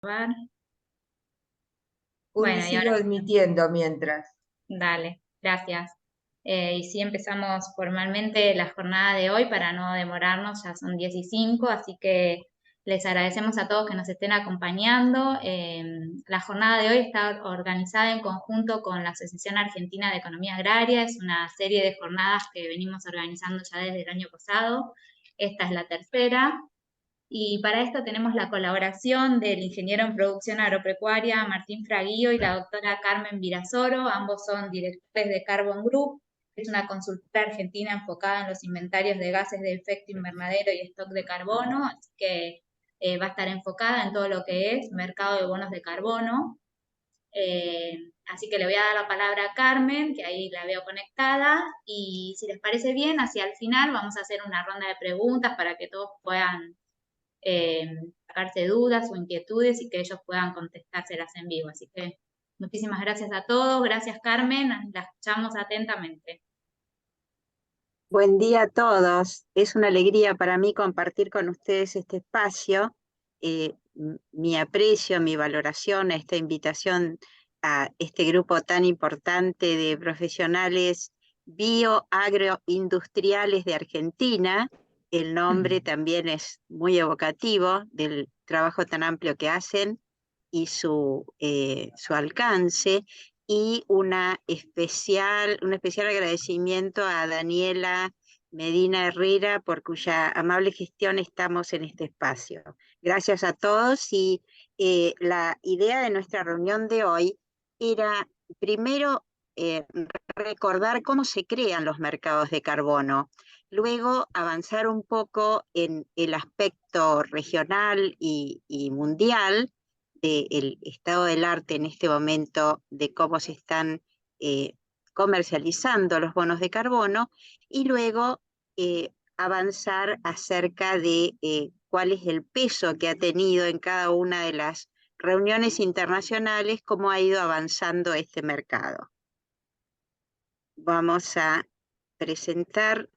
Ver. Juli, Bueno, y ahora sigo admitiendo mientras. dale, gracias. Y sí, empezamos formalmente la jornada de hoy para no demorarnos, ya son 10:05, así que les agradecemos a todos que nos estén acompañando. La jornada de hoy está organizada en conjunto con la Asociación Argentina de Economía Agraria, es una serie de jornadas que venimos organizando ya desde el año pasado. Esta es la tercera. Y para esto tenemos la colaboración del ingeniero en producción agropecuaria Martín Fraguío y la doctora Carmen Virasoro, ambos son directores de Carbon Group, que es una consultora argentina enfocada en los inventarios de gases de efecto invernadero y stock de carbono, así que va a estar enfocada en todo lo que es mercado de bonos de carbono. Así que le voy a dar la palabra a Carmen, que ahí la veo conectada, y si les parece bien, hacia el final vamos a hacer una ronda de preguntas para que todos puedan eh, sacarse dudas o inquietudes y que ellos puedan contestárselas en vivo. Así que muchísimas gracias a todos, gracias Carmen, la escuchamos atentamente. Buen día a todos. Es una alegría para mí compartir con ustedes este espacio. Mi aprecio, mi valoración a esta invitación a este grupo tan importante de profesionales bioagroindustriales de Argentina. El nombre también es muy evocativo del trabajo tan amplio que hacen y su alcance, y un especial agradecimiento a Daniela Medina Herrera, por cuya amable gestión estamos en este espacio. Gracias a todos, y la idea de nuestra reunión de hoy era primero recordar cómo se crean los mercados de carbono, luego avanzar un poco en el aspecto regional y mundial del estado del arte en este momento, de cómo se están eh, comercializando los bonos de carbono, y luego avanzar acerca de cuál es el peso que ha tenido en cada una de las reuniones internacionales, cómo ha ido avanzando este mercado. Vamos a presentar,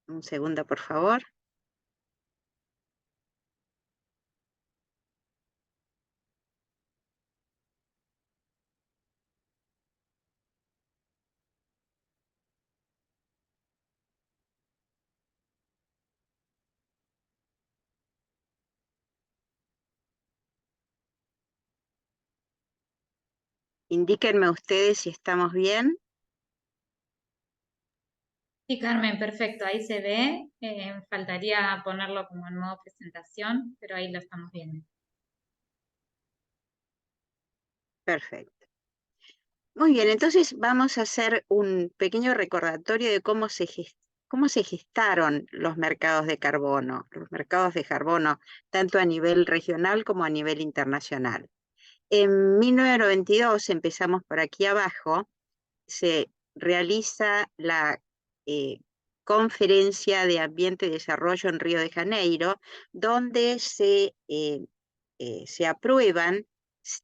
un segundo por favor. Indíquenme ustedes si estamos bien. Sí, Carmen, perfecto, ahí se ve. Faltaría ponerlo como en modo presentación, pero ahí lo estamos viendo. Perfecto. Muy bien, entonces vamos a hacer un pequeño recordatorio de cómo se gestaron los mercados de carbono, tanto a nivel regional como a nivel internacional. En 1992, empezamos por aquí abajo, se realiza la eh, Conferencia de Ambiente y Desarrollo en Río de Janeiro, donde se aprueban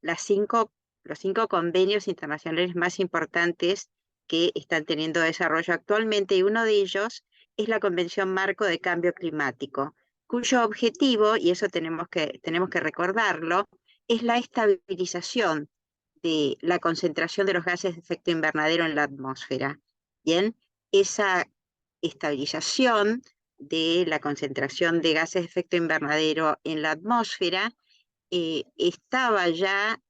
las los 5 convenios internacionales más importantes que están teniendo desarrollo actualmente, y uno de ellos es la Convención Marco de Cambio Climático, cuyo objetivo, y eso tenemos que recordarlo, es la estabilización de la concentración de los gases de efecto invernadero en la atmósfera. Bien, esa estabilización de la concentración de gases de efecto invernadero en la atmósfera estaba ya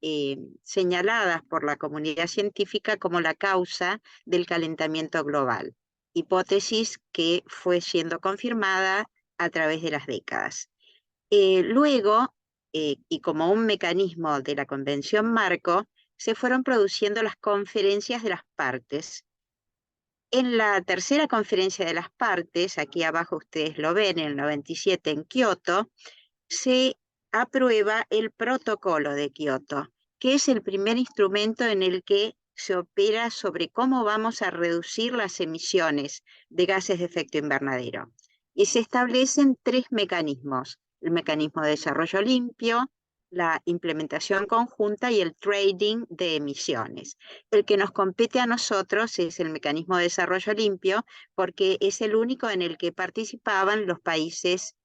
señalada por la comunidad científica como la causa del calentamiento global, hipótesis que fue siendo confirmada a través de las décadas. Luego, y como un mecanismo de la Convención Marco, se fueron produciendo las conferencias de las partes. En la tercera conferencia de las partes, aquí abajo ustedes lo ven, en el 97 en Kioto, se aprueba el Protocolo de Kioto, que es el primer instrumento en el que se opera sobre cómo vamos a reducir las emisiones de gases de efecto invernadero. Y se establecen 3 mecanismos: el mecanismo de desarrollo limpio, la implementación conjunta y el trading de emisiones. El que nos compete a nosotros es el mecanismo de desarrollo limpio, porque es el único en el que participaban los países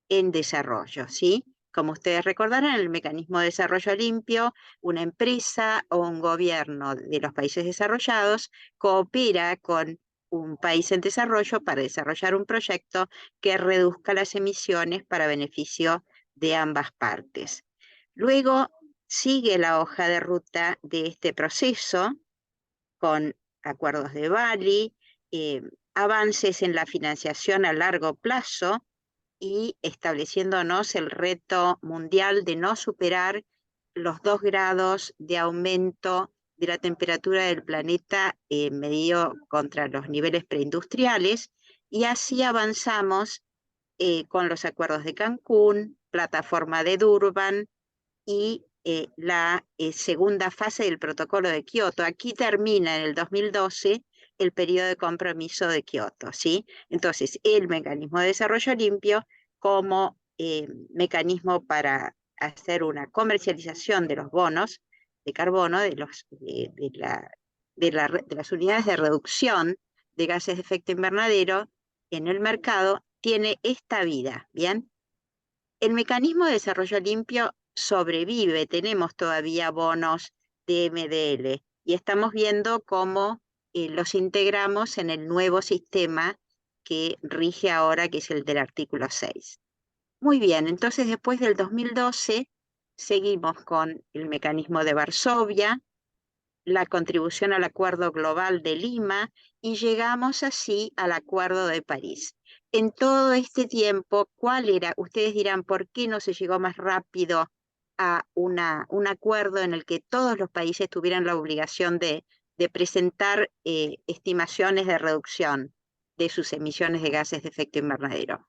en desarrollo, ¿sí? Como ustedes recordarán, el mecanismo de desarrollo limpio, una empresa o un gobierno de los países desarrollados coopera con un país en desarrollo para desarrollar un proyecto que reduzca las emisiones para beneficio de ambas partes. Luego sigue la hoja de ruta de este proceso con acuerdos de Bali, avances en la financiación a largo plazo y estableciéndonos el reto mundial de no superar los 2 grados de aumento de la temperatura del planeta medido contra los niveles preindustriales, y así avanzamos con los acuerdos de Cancún, plataforma de Durban y la segunda fase del protocolo de Kioto. Aquí termina en el 2012 el periodo de compromiso de Kioto, ¿sí? Entonces, el mecanismo de desarrollo limpio como mecanismo para hacer una comercialización de los bonos de carbono, de las unidades de reducción de gases de efecto invernadero en el mercado, tiene esta vida, ¿bien? El mecanismo de desarrollo limpio sobrevive, tenemos todavía bonos de MDL y estamos viendo cómo los integramos en el nuevo sistema que rige ahora, que es el del artículo 6. Muy bien, entonces después del 2012 seguimos con el mecanismo de Varsovia, la contribución al Acuerdo Global de Lima y llegamos así al Acuerdo de París. En todo este tiempo, ¿cuál era? Ustedes dirán, ¿por qué no se llegó más rápido a un acuerdo en el que todos los países tuvieran la obligación de presentar estimaciones de reducción de sus emisiones de gases de efecto invernadero?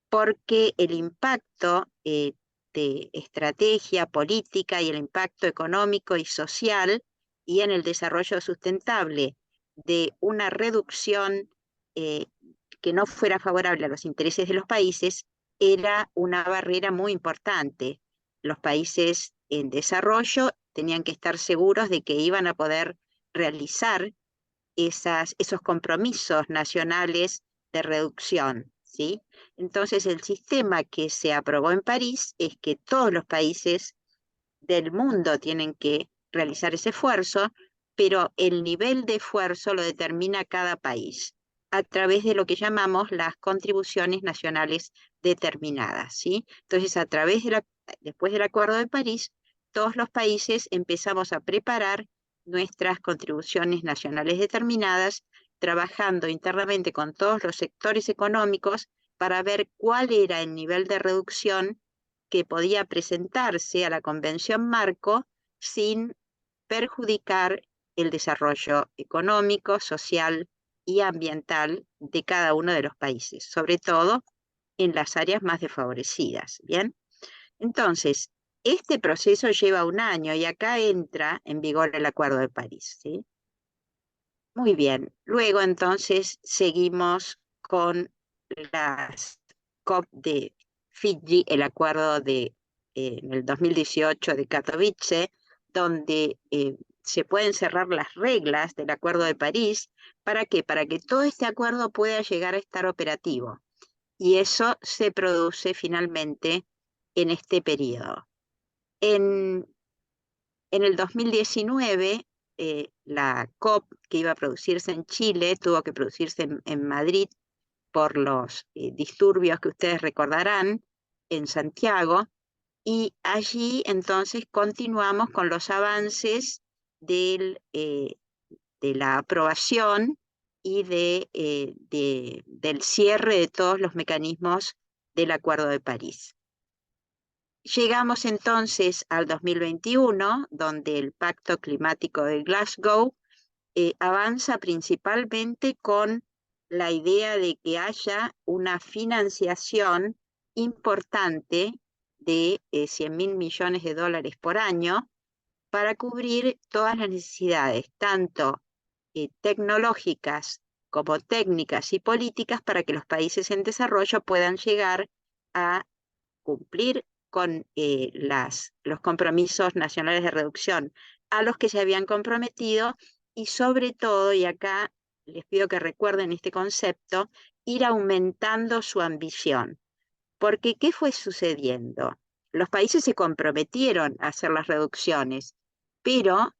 Porque el impacto de estrategia política y el impacto económico y social y en el desarrollo sustentable de una reducción que no fuera favorable a los intereses de los países era una barrera muy importante. Los países en desarrollo tenían que estar seguros de que iban a poder realizar esos compromisos nacionales de reducción, ¿sí? Entonces, el sistema que se aprobó en París es que todos los países del mundo tienen que realizar ese esfuerzo, pero el nivel de esfuerzo lo determina cada país a través de lo que llamamos las contribuciones nacionales determinadas, ¿sí? Entonces, después del Acuerdo de París, todos los países empezamos a preparar nuestras contribuciones nacionales determinadas, trabajando internamente con todos los sectores económicos para ver cuál era el nivel de reducción que podía presentarse a la Convención Marco sin perjudicar el desarrollo económico, social y ambiental de cada uno de los países, sobre todo en las áreas más desfavorecidas, ¿bien? Entonces, este proceso lleva un año y acá entra en vigor el Acuerdo de París, ¿sí? Muy bien. Luego, entonces, seguimos con las COP de Fiji, el acuerdo en el 2018 de Katowice, donde se pueden cerrar las reglas del Acuerdo de París. ¿Para qué? Para que todo este acuerdo pueda llegar a estar operativo. Y eso se produce finalmente en este periodo. En el 2019, la COP que iba a producirse en Chile tuvo que producirse en Madrid por los disturbios que ustedes recordarán en Santiago, y allí entonces continuamos con los avances de la aprobación y del cierre de todos los mecanismos del Acuerdo de París. Llegamos entonces al 2021, donde el Pacto Climático de Glasgow avanza principalmente con la idea de que haya una financiación importante de 100.000 millones de dólares por año para cubrir todas las necesidades, tanto tecnológicas como técnicas y políticas, para que los países en desarrollo puedan llegar a cumplir con los compromisos nacionales de reducción a los que se habían comprometido, y sobre todo, y acá les pido que recuerden este concepto, ir aumentando su ambición. Porque, ¿qué fue sucediendo? los países se comprometieron a hacer las reducciones, pero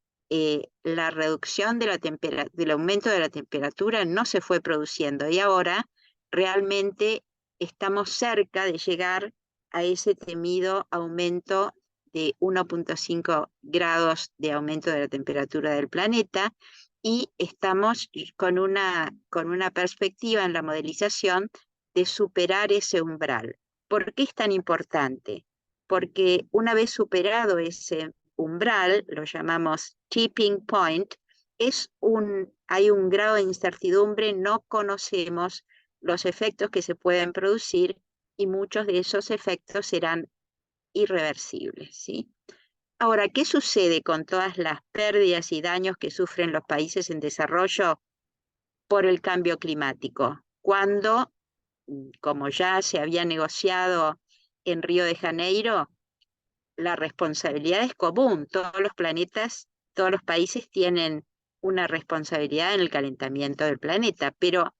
la reducción de del aumento de la temperatura no se fue produciendo y ahora realmente estamos cerca de llegar a ese temido aumento de 1,5 grados de aumento de la temperatura del planeta y estamos con una perspectiva en la modelización de superar ese umbral. ¿Por qué es tan importante? Porque una vez superado ese umbral, lo llamamos tipping point, hay un grado de incertidumbre, no conocemos los efectos que se pueden producir y muchos de esos efectos serán irreversibles, ¿sí? Ahora, ¿qué sucede con todas las pérdidas y daños que sufren los países en desarrollo por el cambio climático? Cuando, como ya se había negociado en Río de Janeiro, la responsabilidad es común. Todos los países tienen una responsabilidad en el calentamiento del planeta, pero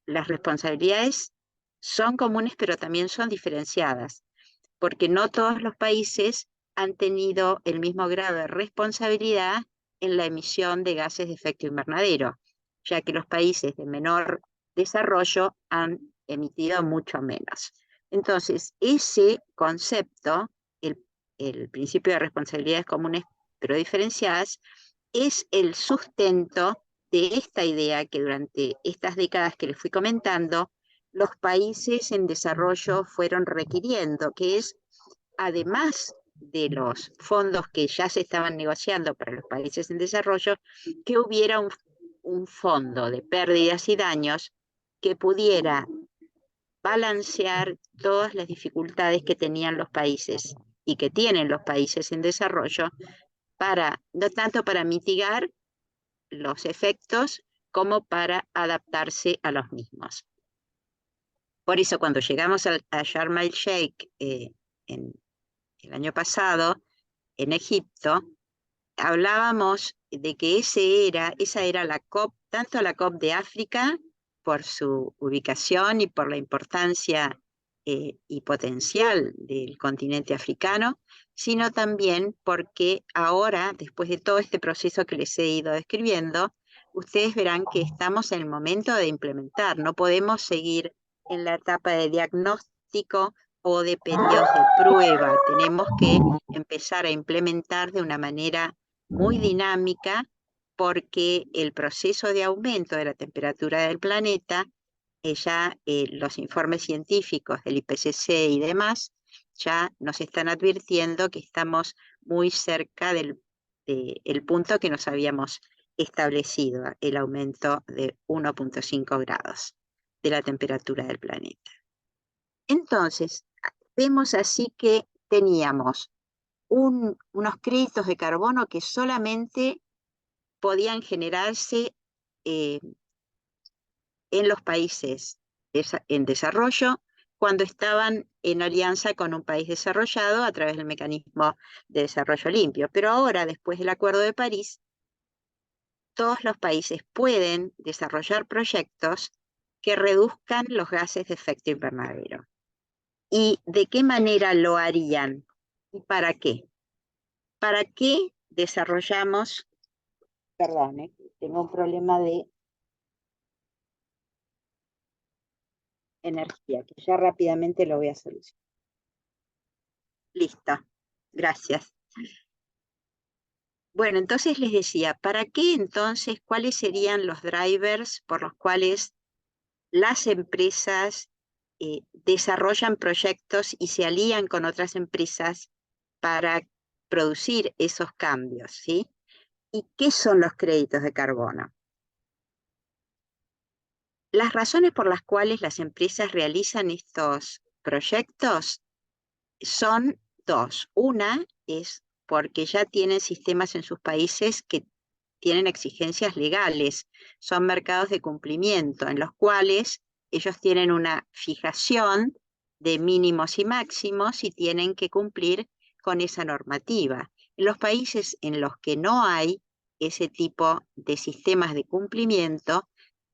las responsabilidades son comunes, pero también son diferenciadas, porque no todos los países han tenido el mismo grado de responsabilidad en la emisión de gases de efecto invernadero, ya que los países de menor desarrollo han emitido mucho menos. Entonces, ese concepto, el principio de responsabilidades comunes pero diferenciadas, es el sustento de esta idea que durante estas décadas que les fui comentando, los países en desarrollo fueron requiriendo, que es, además de los fondos que ya se estaban negociando para los países en desarrollo, que hubiera un fondo de pérdidas y daños que pudiera balancear todas las dificultades que tenían los países y que tienen los países en desarrollo, no tanto para mitigar los efectos como para adaptarse a los mismos. Por eso cuando llegamos a Sharm el Sheikh en el año pasado, en Egipto, hablábamos de que esa era la COP, tanto la COP de África, por su ubicación y por la importancia y potencial del continente africano, sino también porque ahora, después de todo este proceso que les he ido describiendo, ustedes verán que estamos en el momento de implementar. No podemos seguir en la etapa de diagnóstico o de periodos de prueba. Tenemos que empezar a implementar de una manera muy dinámica porque el proceso de aumento de la temperatura del planeta, los informes científicos del IPCC y demás, ya nos están advirtiendo que estamos muy cerca del punto que nos habíamos establecido, el aumento de 1,5 grados de la temperatura del planeta. Entonces, vemos así que teníamos unos créditos de carbono que solamente podían generarse en los países en desarrollo cuando estaban en alianza con un país desarrollado a través del mecanismo de desarrollo limpio. Pero ahora, después del Acuerdo de París, todos los países pueden desarrollar proyectos que reduzcan los gases de efecto invernadero. ¿Y de qué manera lo harían? ¿Y para qué? ¿Para qué desarrollamos? Perdón, tengo un problema de energía, que ya rápidamente lo voy a solucionar. Listo, gracias. Bueno, entonces les decía, ¿para qué entonces, cuáles serían los drivers por los cuales las empresas desarrollan proyectos y se alían con otras empresas para producir esos cambios, ¿sí? ¿Y qué son los créditos de carbono? Las razones por las cuales las empresas realizan estos proyectos son dos. Una es porque ya tienen sistemas en sus países que tienen exigencias legales. Son mercados de cumplimiento en los cuales ellos tienen una fijación de mínimos y máximos y tienen que cumplir con esa normativa. En los países en los que no hay ese tipo de sistemas de cumplimiento,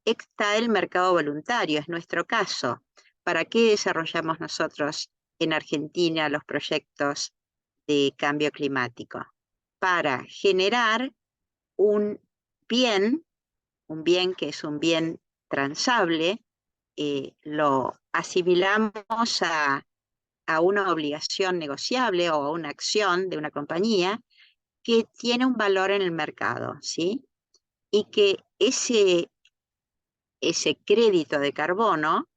está el mercado voluntario, es nuestro caso. ¿Para qué desarrollamos nosotros en Argentina los proyectos de cambio climático? Para generar un bien que es un bien transable, lo asimilamos a una obligación negociable o a una acción de una compañía que tiene un valor en el mercado, ¿sí? Y que ese crédito de carbono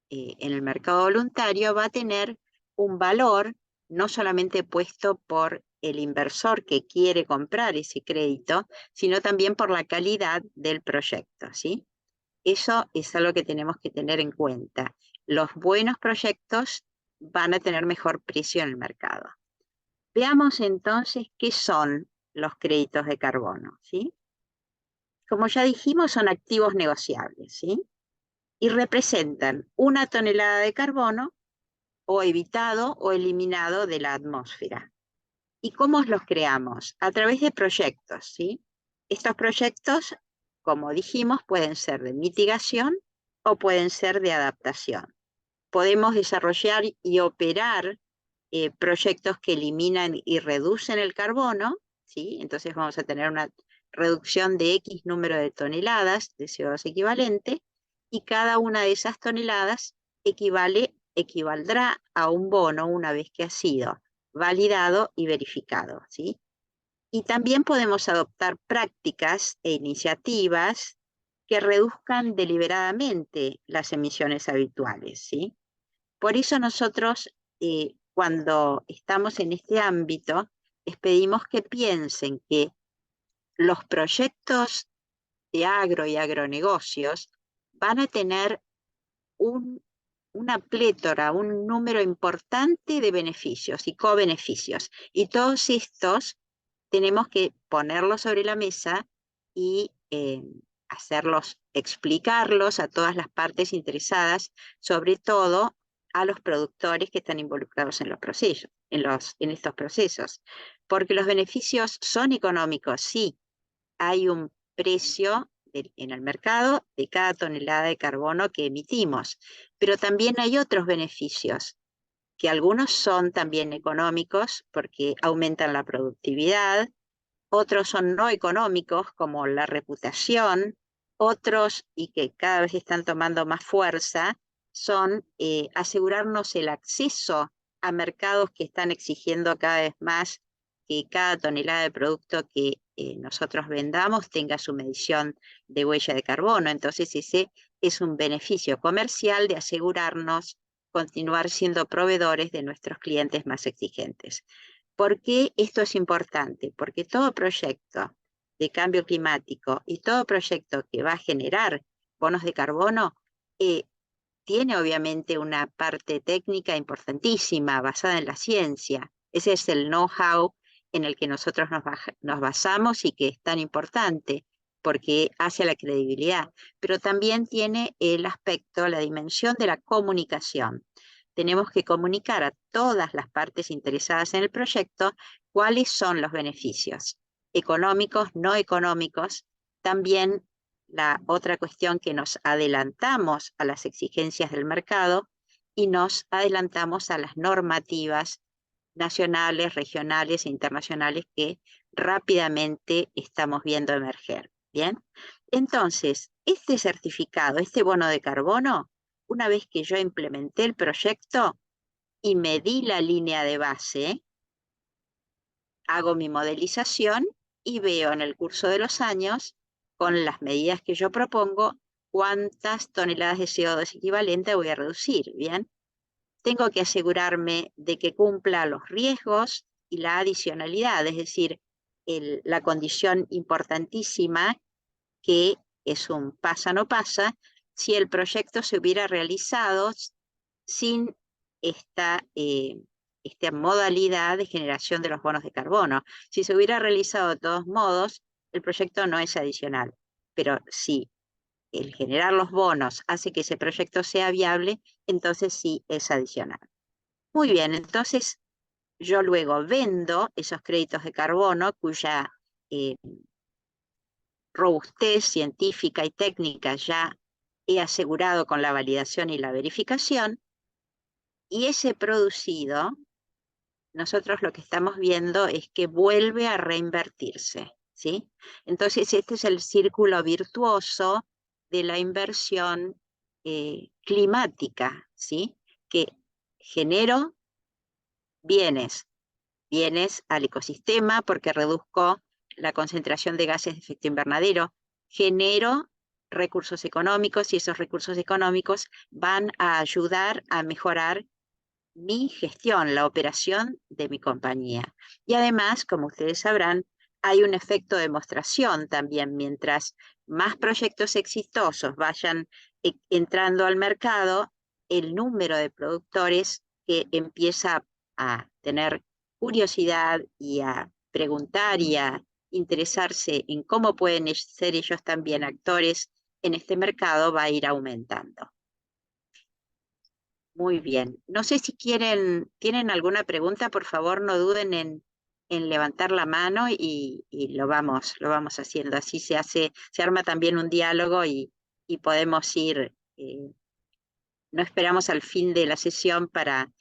en el mercado voluntario va a tener un valor no solamente puesto por el inversor que quiere comprar ese crédito, sino también por la calidad del proyecto, ¿sí? Eso es algo que tenemos que tener en cuenta. Los buenos proyectos van a tener mejor precio en el mercado. Veamos entonces qué son los créditos de carbono, ¿sí? Como ya dijimos, son activos negociables, ¿sí? Y representan 1 tonelada de carbono o evitado o eliminado de la atmósfera. ¿Y cómo los creamos? A través de proyectos, ¿sí? Estos proyectos, como dijimos, pueden ser de mitigación o pueden ser de adaptación. Podemos desarrollar y operar proyectos que eliminan y reducen el carbono, ¿sí? Entonces vamos a tener una reducción de X número de toneladas de CO2 equivalente, y cada una de esas toneladas equivaldrá a un bono una vez que ha sido validado y verificado, ¿sí? Y también podemos adoptar prácticas e iniciativas que reduzcan deliberadamente las emisiones habituales, ¿sí? Por eso nosotros, cuando estamos en este ámbito, les pedimos que piensen que los proyectos de agro y agronegocios van a tener una plétora, un número importante de beneficios y cobeneficios. Y todos estos tenemos que ponerlos sobre la mesa y explicarlos a todas las partes interesadas, sobre todo a los productores que están involucrados en los procesos, en estos procesos. Porque los beneficios son económicos, sí, hay un precio en el mercado de cada tonelada de carbono que emitimos, pero también hay otros beneficios, que algunos son también económicos porque aumentan la productividad, otros son no económicos como la reputación, otros, y que cada vez están tomando más fuerza, son asegurarnos el acceso a mercados que están exigiendo cada vez más que cada tonelada de producto que nosotros vendamos tenga su medición de huella de carbono. Entonces ese es un beneficio comercial de asegurarnos continuar siendo proveedores de nuestros clientes más exigentes. ¿Por qué esto es importante? Porque todo proyecto de cambio climático y todo proyecto que va a generar bonos de carbono tiene obviamente una parte técnica importantísima basada en la ciencia. Ese es el know-how en el que nosotros nos basamos y que es tan importante porque hace la credibilidad. Pero también tiene el aspecto, la dimensión de la comunicación. Tenemos que comunicar a todas las partes interesadas en el proyecto cuáles son los beneficios económicos, no económicos. También la otra cuestión, que nos adelantamos a las exigencias del mercado y nos adelantamos a las normativas nacionales, regionales e internacionales que rápidamente estamos viendo emerger. Bien, entonces, este certificado, este bono de carbono, una vez que yo implementé el proyecto y medí la línea de base, hago mi modelización y veo en el curso de los años, con las medidas que yo propongo, cuántas toneladas de CO2 equivalente voy a reducir, ¿bien? Tengo que asegurarme de que cumpla los riesgos y la adicionalidad, es decir, la condición importantísima que es un pasa no pasa, si el proyecto se hubiera realizado sin esta modalidad de generación de los bonos de carbono. Si se hubiera realizado de todos modos, el proyecto no es adicional, pero si el generar los bonos hace que ese proyecto sea viable, entonces sí es adicional. Muy bien, entonces yo luego vendo esos créditos de carbono cuya robustez científica y técnica ya he asegurado con la validación y la verificación, Y ese producido, nosotros lo que estamos viendo es que vuelve a reinvertirse, ¿sí? Entonces, este es el círculo virtuoso de la inversión climática, ¿sí? Que genero bienes, bienes al ecosistema porque reduzco la concentración de gases de efecto invernadero, genero recursos económicos y esos recursos económicos van a ayudar a mejorar mi gestión, la operación de mi compañía. Y además, como ustedes sabrán, hay un efecto de demostración también. Mientras más proyectos exitosos vayan entrando al mercado, el número de productores que empieza a tener curiosidad y a preguntar y a interesarse en cómo pueden ser ellos también actores en este mercado va a ir aumentando. Muy bien. No sé si tienen alguna pregunta, por favor, no duden en levantar la mano y lo vamos haciendo. Así se arma también un diálogo y podemos ir, no esperamos al fin de la sesión para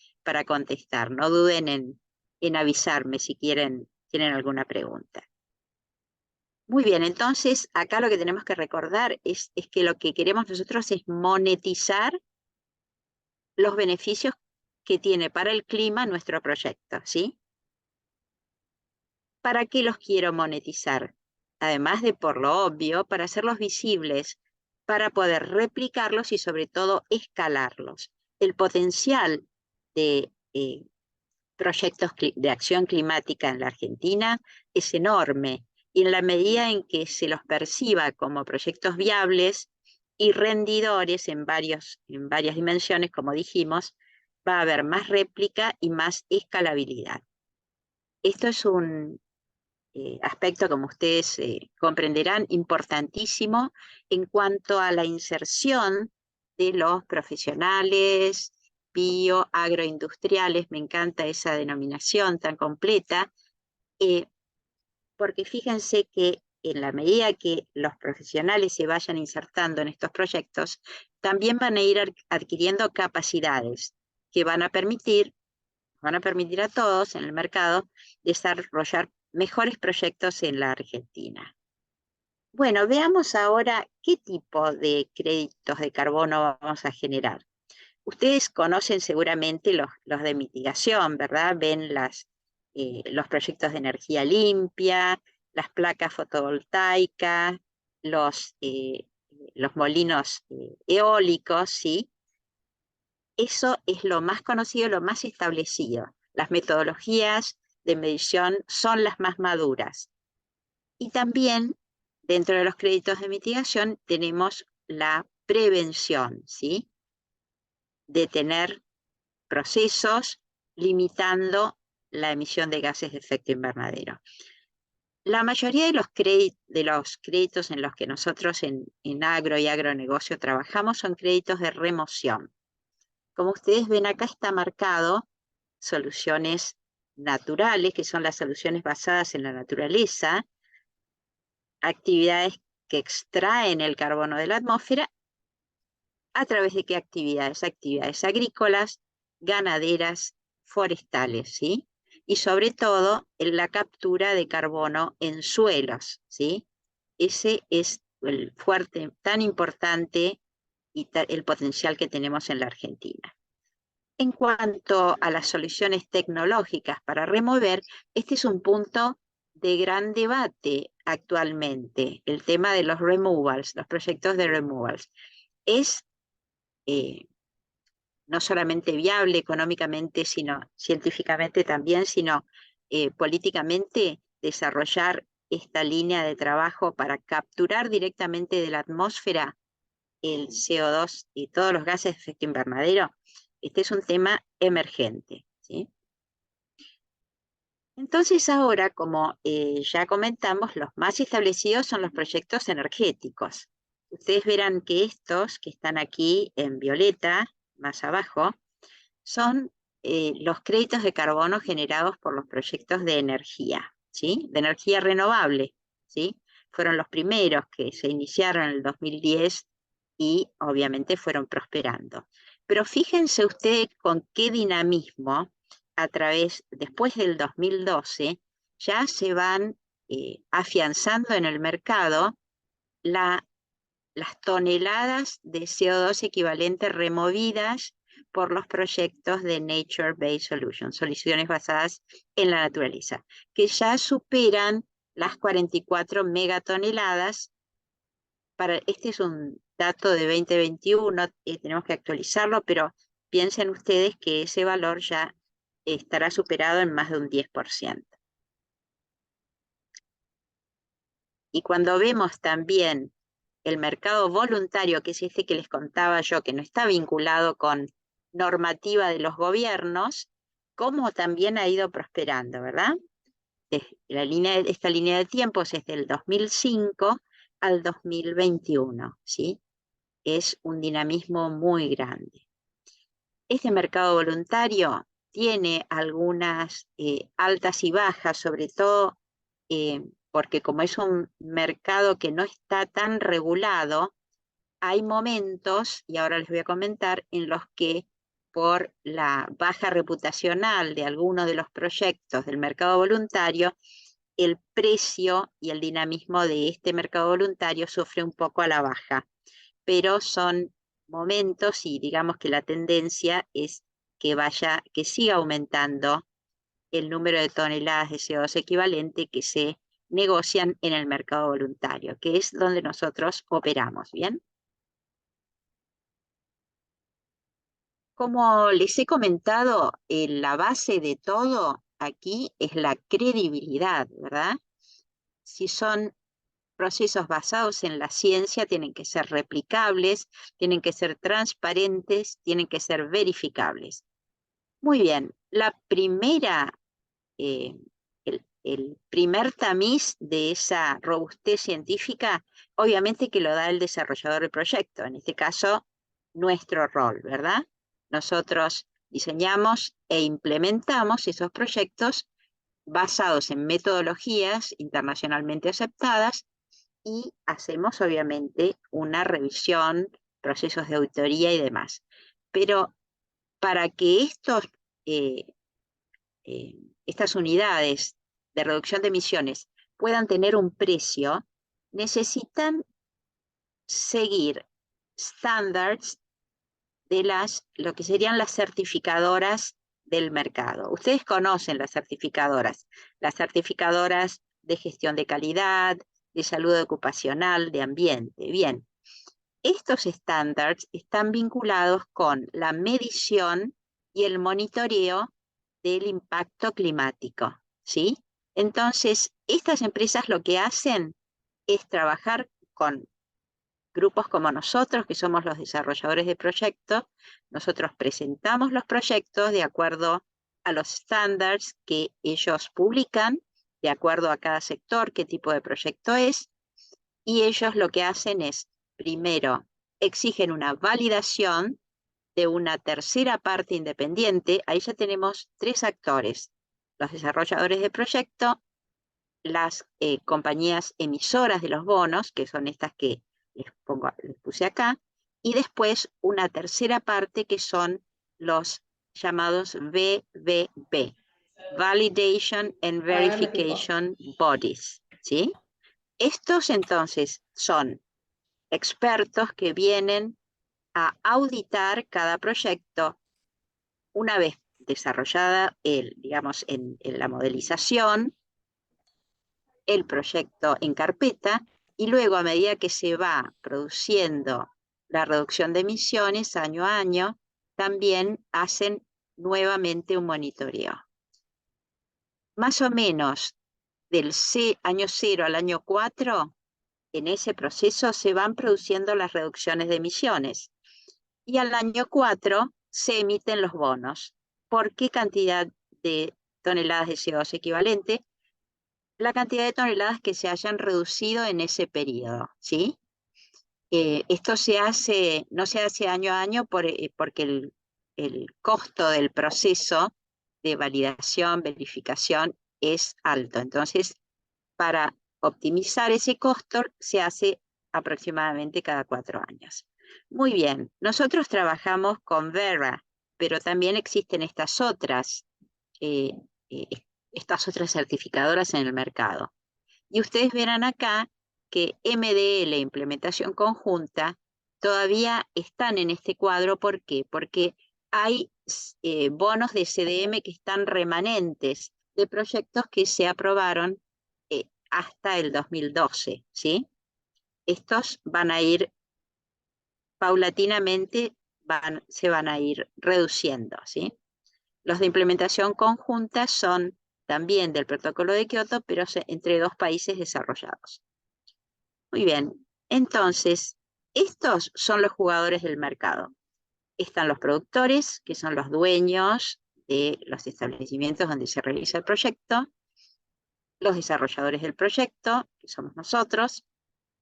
contestar. No duden en avisarme si tienen alguna pregunta. Muy bien, entonces acá lo que tenemos que recordar es que lo que queremos nosotros es monetizar los beneficios que tiene para el clima nuestro proyecto, ¿sí? ¿Para qué los quiero monetizar? Además de por lo obvio, para hacerlos visibles, para poder replicarlos y sobre todo escalarlos. El potencial de proyectos de acción climática en la Argentina es enorme y en la medida en que se los perciba como proyectos viables y rendidores en varias dimensiones, como dijimos, va a haber más réplica y más escalabilidad. Esto es un aspecto, como ustedes comprenderán, importantísimo en cuanto a la inserción de los profesionales bioagroindustriales. Me encanta esa denominación tan completa, eh, porque fíjense que en la medida que los profesionales se vayan insertando en estos proyectos, también van a ir adquiriendo capacidades que van a permitir a todos en el mercado desarrollar mejores proyectos en la Argentina. Bueno, veamos ahora qué tipo de créditos de carbono vamos a generar. Ustedes conocen seguramente los de mitigación, ¿verdad? Ven los proyectos de energía limpia, las placas fotovoltaicas, los molinos eólicos, ¿sí? Eso es lo más conocido, lo más establecido. Las metodologías de medición son las más maduras. Y también, dentro de los créditos de mitigación, tenemos la prevención, ¿sí? De tener procesos limitando la emisión de gases de efecto invernadero. La mayoría de los créditos en los que nosotros en agro y agronegocio trabajamos son créditos de remoción. Como ustedes ven acá está marcado soluciones naturales, que son las soluciones basadas en la naturaleza, actividades que extraen el carbono de la atmósfera. ¿A través de qué actividades? Actividades agrícolas, ganaderas, forestales, ¿sí? Y sobre todo en la captura de carbono en suelos, ¿sí? Ese es el fuerte, tan importante y el potencial que tenemos en la Argentina. En cuanto a las soluciones tecnológicas para remover, este es un punto de gran debate actualmente, el tema de los removals, los proyectos de removals. Es no solamente viable económicamente, sino científicamente también, sino políticamente desarrollar esta línea de trabajo para capturar directamente de la atmósfera el CO2 y todos los gases de efecto invernadero. Este es un tema emergente, ¿sí? Entonces ahora, como ya comentamos, los más establecidos son los proyectos energéticos. Ustedes verán que estos que están aquí en violeta, más abajo, son los créditos de carbono generados por los proyectos de energía, ¿sí? De energía renovable, ¿sí? Fueron los primeros que se iniciaron en el 2010 y obviamente fueron prosperando. Pero fíjense ustedes con qué dinamismo, después del 2012, ya se van afianzando en el mercado las toneladas de CO2 equivalentes removidas por los proyectos de Nature Based Solutions, soluciones basadas en la naturaleza, que ya superan las 44 megatoneladas. Este es un dato de 2021, tenemos que actualizarlo, pero piensen ustedes que ese valor ya estará superado en más de un 10%. Y cuando vemos también el mercado voluntario, que es este que les contaba yo, que no está vinculado con normativa de los gobiernos, cómo también ha ido prosperando, ¿verdad? Esta línea de tiempos es del 2005 al 2021, ¿sí? Es un dinamismo muy grande. Este mercado voluntario tiene algunas altas y bajas, sobre todo porque como es un mercado que no está tan regulado, hay momentos, y ahora les voy a comentar, en los que por la baja reputacional de algunos de los proyectos del mercado voluntario, el precio y el dinamismo de este mercado voluntario sufre un poco a la baja. Pero son momentos y digamos que la tendencia es que siga aumentando el número de toneladas de CO2 equivalente que se negocian en el mercado voluntario, que es donde nosotros operamos, ¿bien? Como les he comentado, la base de todo aquí es la credibilidad, ¿verdad? Si son procesos basados en la ciencia, tienen que ser replicables, tienen que ser transparentes, tienen que ser verificables. Muy bien, el primer tamiz de esa robustez científica, obviamente que lo da el desarrollador del proyecto, en este caso, nuestro rol, ¿verdad? Nosotros diseñamos e implementamos esos proyectos basados en metodologías internacionalmente aceptadas y hacemos obviamente una revisión, procesos de auditoría y demás. Pero para que eh, estas unidades de reducción de emisiones puedan tener un precio, necesitan seguir estándares de lo que serían las certificadoras del mercado. Ustedes conocen las certificadoras de gestión de calidad, de salud ocupacional, de ambiente. Bien, estos estándares están vinculados con la medición y el monitoreo del impacto climático, ¿sí? Entonces, estas empresas lo que hacen es trabajar con grupos como nosotros, que somos los desarrolladores de proyectos. Nosotros presentamos los proyectos de acuerdo a los estándares que ellos publican, de acuerdo a cada sector, qué tipo de proyecto es, y ellos lo que hacen es, primero, exigen una validación de una tercera parte independiente. Ahí ya tenemos tres actores: los desarrolladores de proyecto, las compañías emisoras de los bonos, que son estas que les puse acá, y después una tercera parte que son los llamados VVB, Validation and Verification Bodies, ¿sí? Estos entonces son expertos que vienen a auditar cada proyecto una vez desarrollada digamos, en la modelización, el proyecto en carpeta, y luego a medida que se va produciendo la reducción de emisiones año a año, también hacen nuevamente un monitoreo. Más o menos del año 0 al año 4, en ese proceso se van produciendo las reducciones de emisiones. Y al año 4 se emiten los bonos. ¿Por qué cantidad de toneladas de CO2 equivalente? La cantidad de toneladas que se hayan reducido en ese periodo, ¿sí? Esto no se hace año a año porque el costo del proceso de validación, verificación es alto. Entonces, para optimizar ese costo se hace aproximadamente cada 4 años. Muy bien, nosotros trabajamos con Verra, pero también existen eh, eh, estas otras certificadoras en el mercado. Y ustedes verán acá que MDL, implementación conjunta, todavía están en este cuadro. ¿Por qué? Porque hay bonos de CDM que están remanentes de proyectos que se aprobaron hasta el 2012, ¿sí? Estos van a ir paulatinamente, se van a ir reduciendo, ¿sí? Los de implementación conjunta son también del protocolo de Kioto, pero entre dos países desarrollados. Muy bien, entonces, estos son los jugadores del mercado. Están los productores, que son los dueños de los establecimientos donde se realiza el proyecto, los desarrolladores del proyecto, que somos nosotros.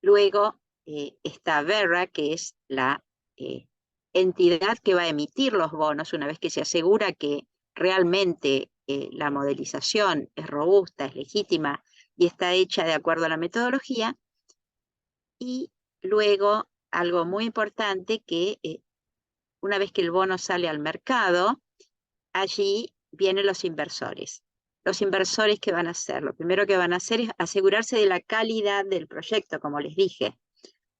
Luego está Verra, que es la eh, entidad que va a emitir los bonos una vez que se asegura que realmente la modelización es robusta, es legítima y está hecha de acuerdo a la metodología. Y luego, algo muy importante, que una vez que el bono sale al mercado, allí vienen los inversores. Los inversores, ¿qué van a hacer? Lo primero que van a hacer es asegurarse de la calidad del proyecto, como les dije.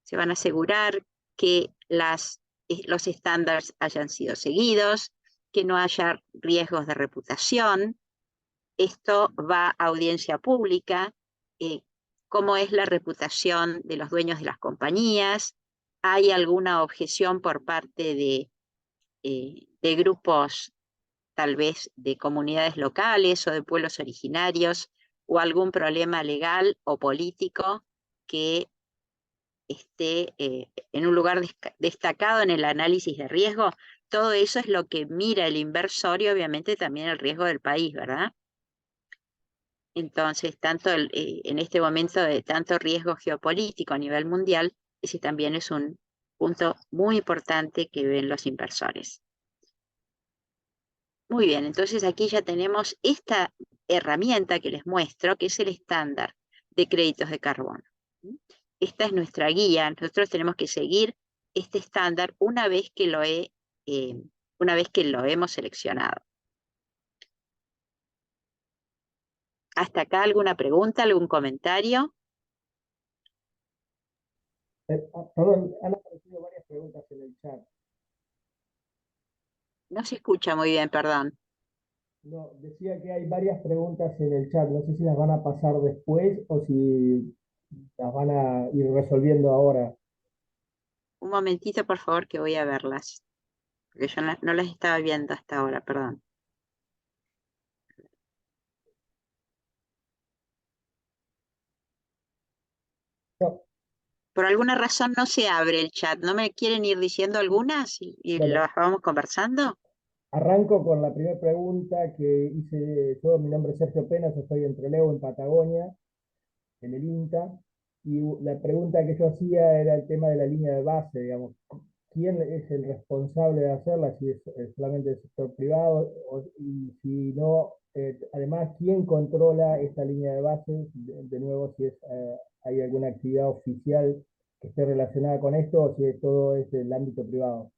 Se van a asegurar que los estándares hayan sido seguidos, que no haya riesgos de reputación. Esto va a audiencia pública, cómo es la reputación de los dueños de las compañías, hay alguna objeción por parte de grupos, tal vez de comunidades locales o de pueblos originarios, o algún problema legal o político que esté en un lugar destacado en el análisis de riesgo. Todo eso es lo que mira el inversor y obviamente también el riesgo del país, ¿verdad? Entonces, en este momento de tanto riesgo geopolítico a nivel mundial, ese también es un punto muy importante que ven los inversores. Muy bien, entonces aquí ya tenemos esta herramienta que les muestro, que es el estándar de créditos de carbono. Esta es nuestra guía. Nosotros tenemos que seguir este estándar una vez que lo hemos seleccionado. ¿Hasta acá alguna pregunta, algún comentario? Perdón, han aparecido varias preguntas en el chat. No se escucha muy bien, perdón. No, decía que hay varias preguntas en el chat. No sé si las van a pasar después o si las van a ir resolviendo ahora. Un momentito, por favor, que voy a verlas. Porque yo no las estaba viendo hasta ahora, perdón. No, Por alguna razón no se abre el chat. ¿No me quieren ir diciendo algunas y bueno, las vamos conversando? arranco con la primera pregunta que hice yo. Mi nombre es Sergio Penas, estoy en Trelew, en Patagonia, en el INTA. Y la pregunta que yo hacía era el tema de la línea de base, digamos. ¿Quién es el responsable de hacerla? Si es solamente el sector privado, y si no, además, ¿quién controla esta línea de base? De nuevo, si hay alguna actividad oficial que esté relacionada con esto o si todo es del ámbito privado.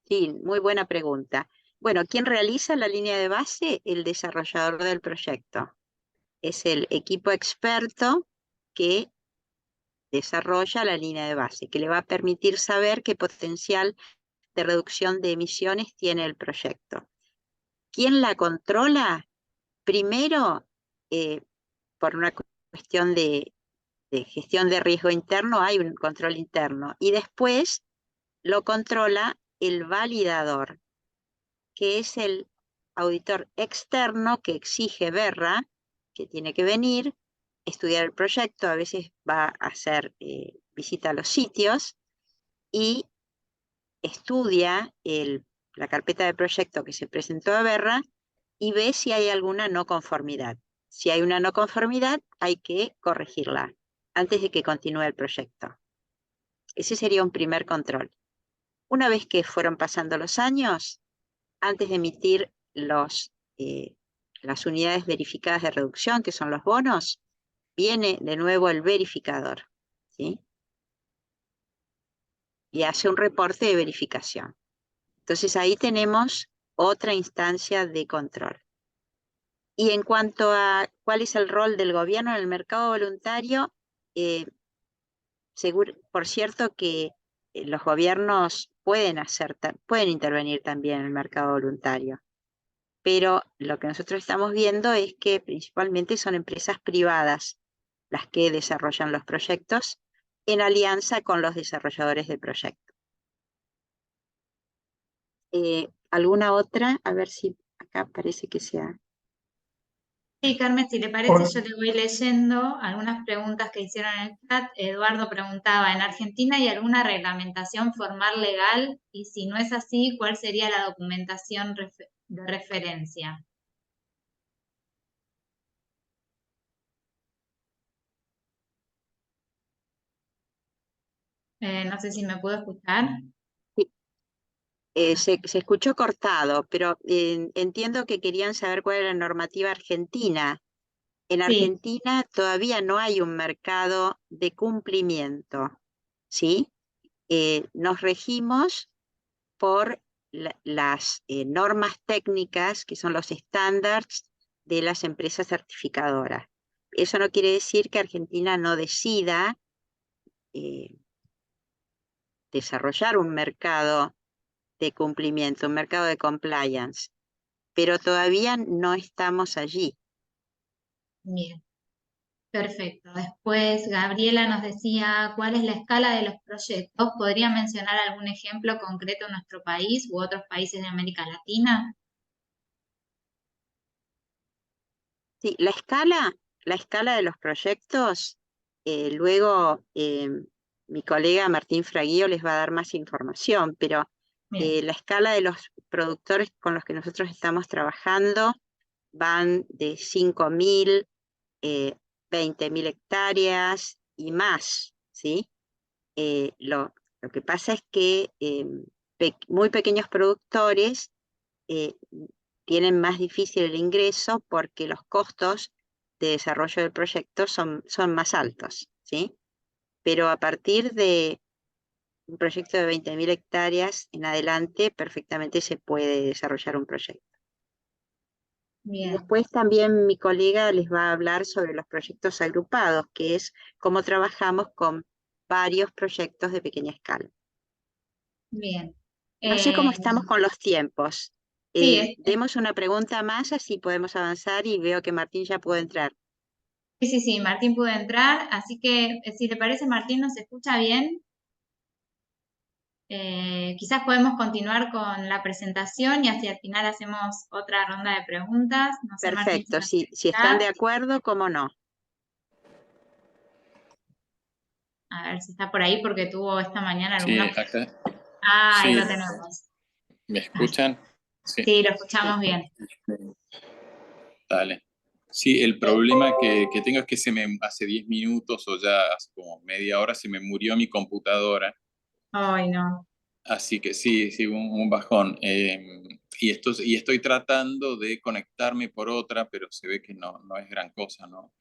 Sí, muy buena pregunta. Bueno, ¿quién realiza la línea de base? El desarrollador del proyecto. Es el equipo experto que desarrolla la línea de base, que le va a permitir saber qué potencial de reducción de emisiones tiene el proyecto. ¿Quién la controla? Primero, por una cuestión de gestión de riesgo interno, hay un control interno. Y después lo controla el validador, que es el auditor externo que exige Verra, que tiene que venir, estudiar el proyecto, a veces va a hacer visita a los sitios y estudia la carpeta de proyecto que se presentó a Verra y ve si hay alguna no conformidad. Si hay una no conformidad, hay que corregirla antes de que continúe el proyecto. Ese sería un primer control. Una vez que fueron pasando los años, antes de emitir las unidades verificadas de reducción, que son los bonos, viene de nuevo el verificador, ¿sí? y hace un reporte de verificación. Entonces ahí tenemos otra instancia de control. Y en cuanto a cuál es el rol del gobierno en el mercado voluntario, por cierto que los gobiernos pueden intervenir también en el mercado voluntario, pero lo que nosotros estamos viendo es que principalmente son empresas privadas las que desarrollan los proyectos en alianza con los desarrolladores de proyectos. ¿Alguna otra? A ver si acá parece que sea. Sí, Carmen, si te parece, yo te voy leyendo algunas preguntas que hicieron en el chat. Eduardo preguntaba, ¿en Argentina hay alguna reglamentación formal legal? Y si no es así, ¿cuál sería la documentación de referencia? No sé si me puedo escuchar. Sí, se escuchó cortado, pero entiendo que querían saber cuál era la normativa argentina. En Sí, Argentina todavía no hay un mercado de cumplimiento, ¿sí? Nos regimos por las normas técnicas, que son los estándares de las empresas certificadoras. Eso no quiere decir que Argentina no decida desarrollar un mercado de cumplimiento, un mercado de compliance, pero todavía no estamos allí. bien. Perfecto. Después Gabriela nos decía, ¿cuál es la escala de los proyectos? ¿Podría mencionar algún ejemplo concreto en nuestro país u otros países de América Latina? Sí, la escala de los proyectos, luego mi colega Martín Fraguío les va a dar más información, pero Bien, la escala de los productores con los que nosotros estamos trabajando van de 5.000, 20.000 hectáreas y más, ¿sí? Lo que pasa es que muy pequeños productores eh, tienen más difícil el ingreso porque los costos de desarrollo del proyecto son más altos, ¿sí? Pero a partir de un proyecto de 20.000 hectáreas en adelante, perfectamente se puede desarrollar un proyecto. Y bien, después también mi colega les va a hablar sobre los proyectos agrupados, que es cómo trabajamos con varios proyectos de pequeña escala. bien. No sé cómo estamos con los tiempos. Sí, Demos una pregunta más, así podemos avanzar y veo que Martín ya puede entrar. sí, Martín pudo entrar, así que si te parece, Martín, ¿nos escucha bien? Quizás podemos continuar con la presentación y hacia el final hacemos otra ronda de preguntas. No sé, Martín, si Perfecto, nos si están de escuchás. acuerdo, cómo no. A ver si está por ahí porque tuvo esta mañana Sí, algunos... acá. Ah, ahí Sí, lo tenemos. ¿me escuchan? Sí, Sí, lo escuchamos bien. dale. Sí, el problema que tengo es que hace 10 minutos o ya hace como media hora se me murió mi computadora. Ay, no. Así que sí, un bajón. Y estoy tratando de conectarme por otra, pero se ve que no es gran cosa, ¿no?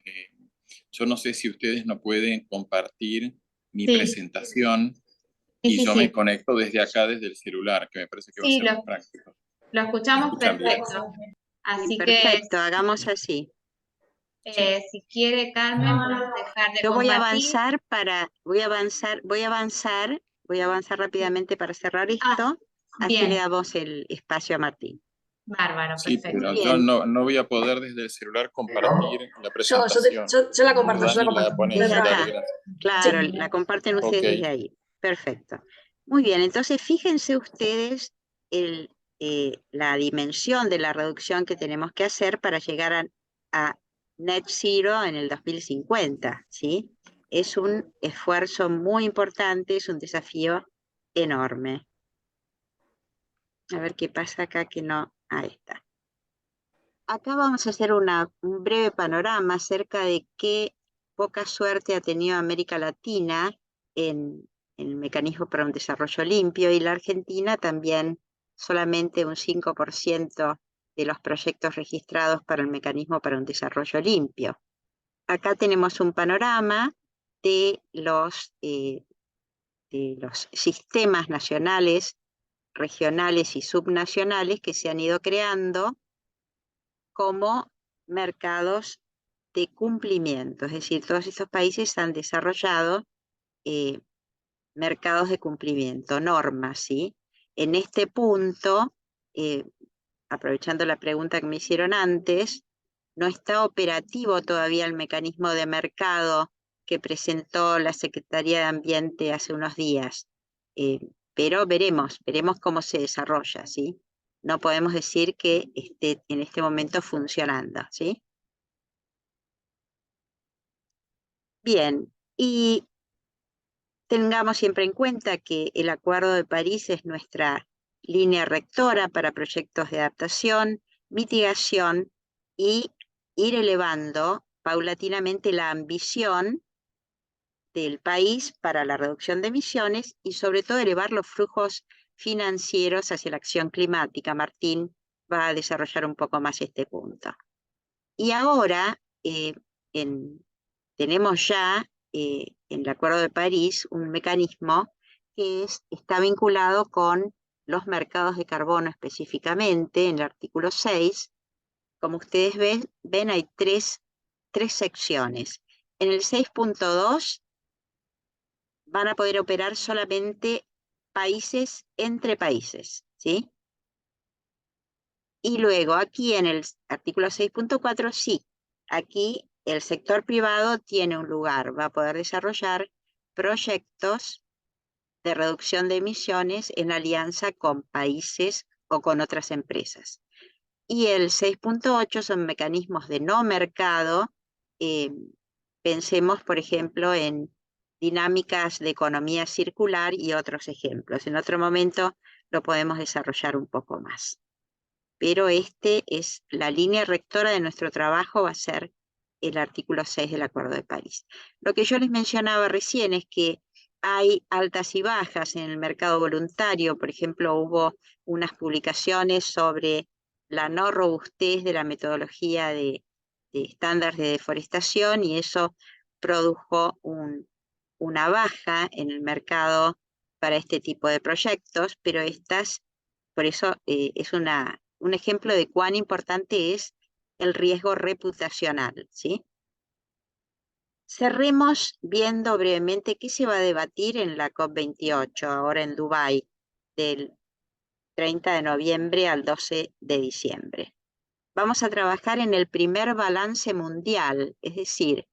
Yo no sé si ustedes no pueden compartir mi Sí, presentación sí, y sí, yo me sí. conecto desde acá, desde el celular, que me parece que va a Sí, ser más práctico. lo ¿Me escuchamos escuchan bien? perfecto. Sí, Así que perfecto, hagamos así. Sí. si quiere, Carmen, podemos dejar de Yo voy a compartir. avanzar voy a avanzar rápidamente para cerrar Ah, esto, así le bien, damos el espacio a Martín. bárbaro, Sí, perfecto. pero yo Bien, no voy a poder desde el celular compartir la presentación. Yo la comparto, yo la Dani la comparto. pones, desde dale, acá. gracias. Claro, la comparten Ok, ustedes desde ahí. Perfecto. Muy bien, entonces fíjense ustedes la dimensión de la reducción que tenemos que hacer para llegar a net zero en el 2050, ¿sí? Es un esfuerzo muy importante, es un desafío enorme. A ver qué pasa acá que no. Ahí está. Acá vamos a hacer un breve panorama acerca de qué poca suerte ha tenido América Latina en el mecanismo para un desarrollo limpio y la Argentina también solamente un 5% de los proyectos registrados para el mecanismo para un desarrollo limpio. Acá tenemos un panorama de los los sistemas nacionales, regionales y subnacionales que se han ido creando como mercados de cumplimiento. Es decir, todos estos países han desarrollado mercados de cumplimiento, normas, ¿sí? En este punto, aprovechando la pregunta que me hicieron antes, no está operativo todavía el mecanismo de mercado que presentó la Secretaría de Ambiente hace unos días, pero veremos cómo se desarrolla, ¿sí? No podemos decir que esté en este momento funcionando, ¿sí? Bien, y tengamos siempre en cuenta que el Acuerdo de París es nuestra línea rectora para proyectos de adaptación, mitigación y ir elevando paulatinamente la ambición del país para la reducción de emisiones y sobre todo elevar los flujos financieros hacia la acción climática. Martín va a desarrollar un poco más este punto. Y ahora tenemos ya en el Acuerdo de París un mecanismo que está vinculado con los mercados de carbono específicamente, en el artículo 6. Como ustedes ven hay tres secciones. En el 6.2 van a poder operar solamente países entre países, ¿sí? Y luego aquí en el artículo 6.4, sí, aquí el sector privado tiene un lugar, va a poder desarrollar proyectos de reducción de emisiones en alianza con países o con otras empresas. Y el 6.8 son mecanismos de no mercado. Pensemos, por ejemplo, en dinámicas de economía circular y otros ejemplos. En otro momento lo podemos desarrollar un poco más. Pero este es la línea rectora de nuestro trabajo, va a ser el artículo 6 del Acuerdo de París. Lo que yo les mencionaba recién es que hay altas y bajas en el mercado voluntario. Por ejemplo, hubo unas publicaciones sobre la no robustez de la metodología de estándares de deforestación y eso produjo una baja en el mercado para este tipo de proyectos, pero por eso es un ejemplo de cuán importante es el riesgo reputacional, ¿sí? Cerremos viendo brevemente qué se va a debatir en la COP28, ahora en Dubái, del 30 de noviembre al 12 de diciembre. Vamos a trabajar en el primer balance mundial, es decir,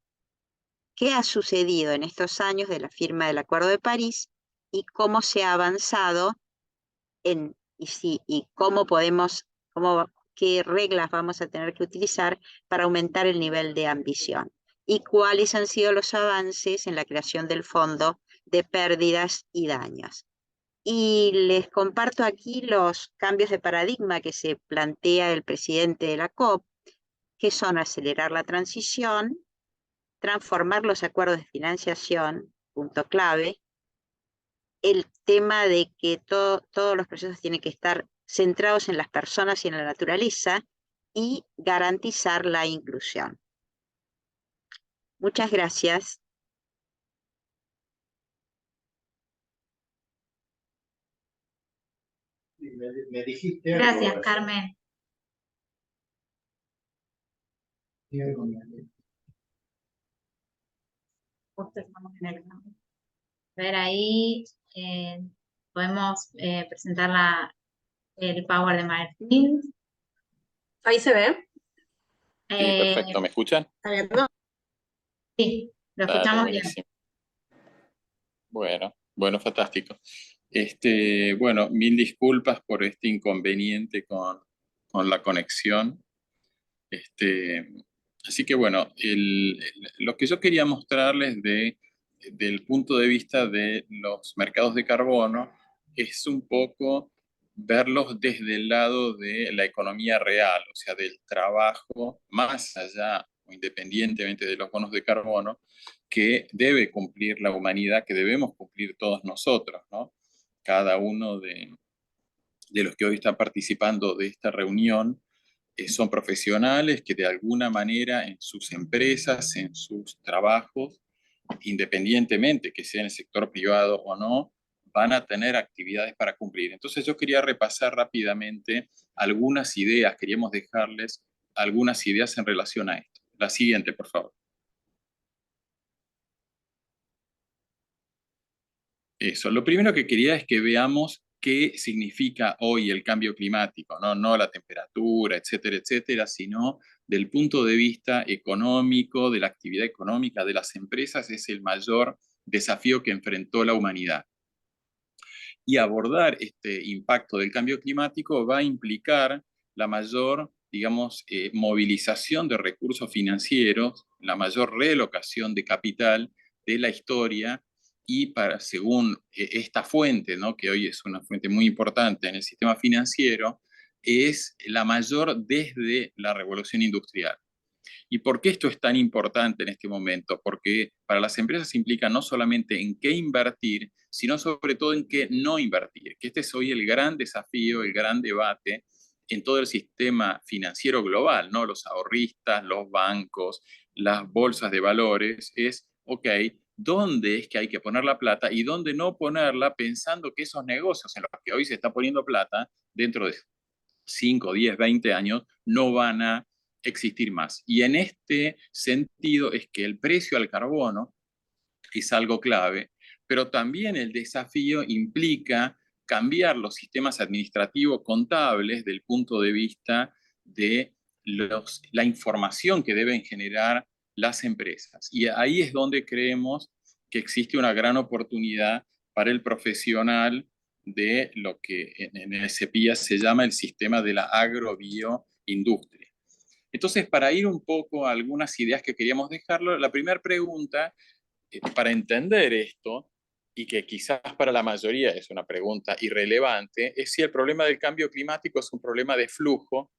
qué ha sucedido en estos años de la firma del Acuerdo de París y cómo se ha avanzado y qué reglas vamos a tener que utilizar para aumentar el nivel de ambición y cuáles han sido los avances en la creación del Fondo de Pérdidas y Daños. Y les comparto aquí los cambios de paradigma que se plantea el presidente de la COP, que son acelerar la transición, transformar los acuerdos de financiación, punto clave, el tema de que todos los procesos tienen que estar centrados en las personas y en la naturaleza y garantizar la inclusión. Muchas gracias. Me dijiste Gracias, algo, Carmen. Justo estamos en el campo. A ver, ahí podemos presentar el Power de Martín. Ahí se ve. Sí, perfecto. ¿Me escuchan? ¿Está viendo? Sí, lo Dale, escuchamos bien. buenísimo. Bueno, fantástico. Bueno, mil disculpas por este inconveniente con la conexión. Así que bueno, lo que yo quería mostrarles del punto de vista de los mercados de carbono es un poco verlos desde el lado de la economía real, o sea, del trabajo más allá o independientemente de los bonos de carbono que debe cumplir la humanidad, que debemos cumplir todos nosotros, ¿no? Cada uno de los que hoy están participando de esta reunión son profesionales que de alguna manera en sus empresas, en sus trabajos, independientemente que sea en el sector privado o no, van a tener actividades para cumplir. Entonces yo quería repasar rápidamente algunas ideas, queríamos dejarles algunas ideas en relación a esto. La siguiente, por favor. Eso, lo primero que quería es que veamos qué significa hoy el cambio climático, no la temperatura, etcétera, sino del punto de vista económico, de la actividad económica de las empresas, es el mayor desafío que enfrentó la humanidad. Y abordar este impacto del cambio climático va a implicar la mayor, digamos, movilización de recursos financieros, la mayor relocación de capital de la historia, y según esta fuente, ¿no?, que hoy es una fuente muy importante en el sistema financiero, es la mayor desde la revolución industrial. ¿Y por qué esto es tan importante en este momento? Porque para las empresas implica no solamente en qué invertir, sino sobre todo en qué no invertir, que este es hoy el gran desafío, el gran debate en todo el sistema financiero global, ¿no? Los ahorristas, los bancos, las bolsas de valores, es, ok, ¿dónde es que hay que poner la plata y dónde no ponerla, pensando que esos negocios en los que hoy se está poniendo plata, dentro de 5, 10, 20 años, no van a existir más? Y en este sentido es que el precio al carbono es algo clave, pero también el desafío implica cambiar los sistemas administrativos contables del punto de vista de la información que deben generar las empresas. Y ahí es donde creemos que existe una gran oportunidad para el profesional de lo que en el CEPIA se llama el sistema de la agrobioindustria. Entonces, para ir un poco a algunas ideas que queríamos dejarlo, la primera pregunta, para entender esto, y que quizás para la mayoría es una pregunta irrelevante, es si el problema del cambio climático es un problema de flujo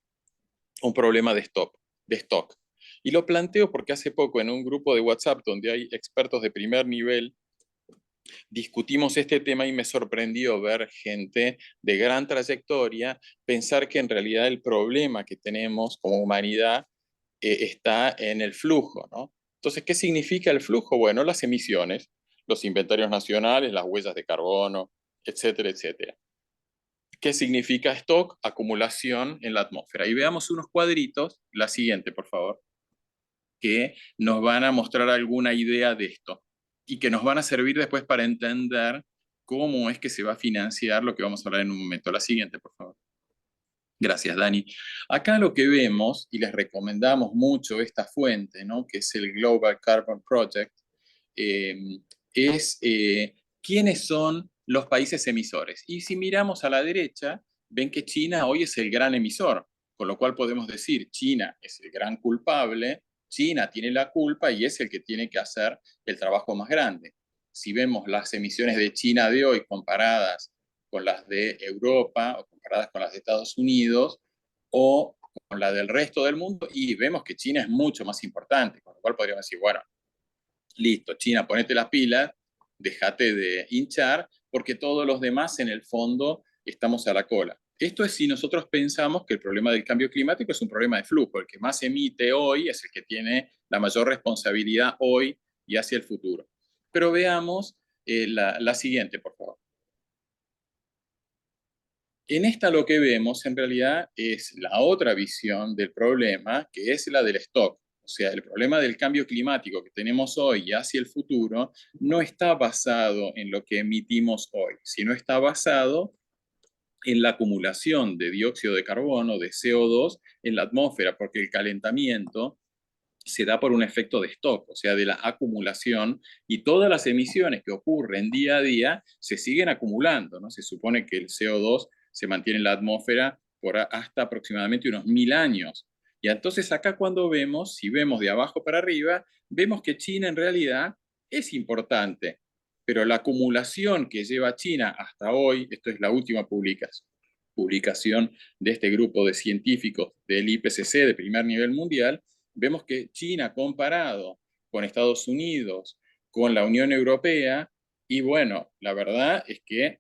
o un problema de stock. Y lo planteo porque hace poco en un grupo de WhatsApp donde hay expertos de primer nivel, discutimos este tema y me sorprendió ver gente de gran trayectoria pensar que en realidad el problema que tenemos como humanidad está en el flujo, ¿no? Entonces, ¿qué significa el flujo? Bueno, las emisiones, los inventarios nacionales, las huellas de carbono, etcétera. ¿Qué significa stock? Acumulación en la atmósfera. Y veamos unos cuadritos, la siguiente, por favor, que nos van a mostrar alguna idea de esto y que nos van a servir después para entender cómo es que se va a financiar lo que vamos a hablar en un momento. La siguiente, por favor. Gracias, Dani. Acá lo que vemos, y les recomendamos mucho esta fuente, ¿no?, que es el Global Carbon Project, es quiénes son los países emisores. Y si miramos a la derecha, ven que China hoy es el gran emisor, con lo cual podemos decir, China es el gran culpable, China tiene la culpa y es el que tiene que hacer el trabajo más grande. Si vemos las emisiones de China de hoy comparadas con las de Europa o comparadas con las de Estados Unidos o con la del resto del mundo, y vemos que China es mucho más importante, con lo cual podríamos decir, bueno, listo, China, ponete las pilas, déjate de hinchar, porque todos los demás en el fondo estamos a la cola. Esto es si nosotros pensamos que el problema del cambio climático es un problema de flujo. El que más emite hoy es el que tiene la mayor responsabilidad hoy y hacia el futuro. Pero veamos la siguiente, por favor. En esta lo que vemos en realidad es la otra visión del problema, que es la del stock. O sea, el problema del cambio climático que tenemos hoy y hacia el futuro no está basado en lo que emitimos hoy, sino está basado en la acumulación de dióxido de carbono, de CO2, en la atmósfera, porque el calentamiento se da por un efecto de stock, o sea, de la acumulación, y todas las emisiones que ocurren día a día se siguen acumulando, ¿no? Se supone que el CO2 se mantiene en la atmósfera por hasta aproximadamente unos 1000 años. Y entonces acá cuando vemos, si vemos de abajo para arriba, vemos que China en realidad es importante, pero la acumulación que lleva China hasta hoy, esto es la última publicación de este grupo de científicos del IPCC de primer nivel mundial, vemos que China comparado con Estados Unidos, con la Unión Europea, y bueno, la verdad es que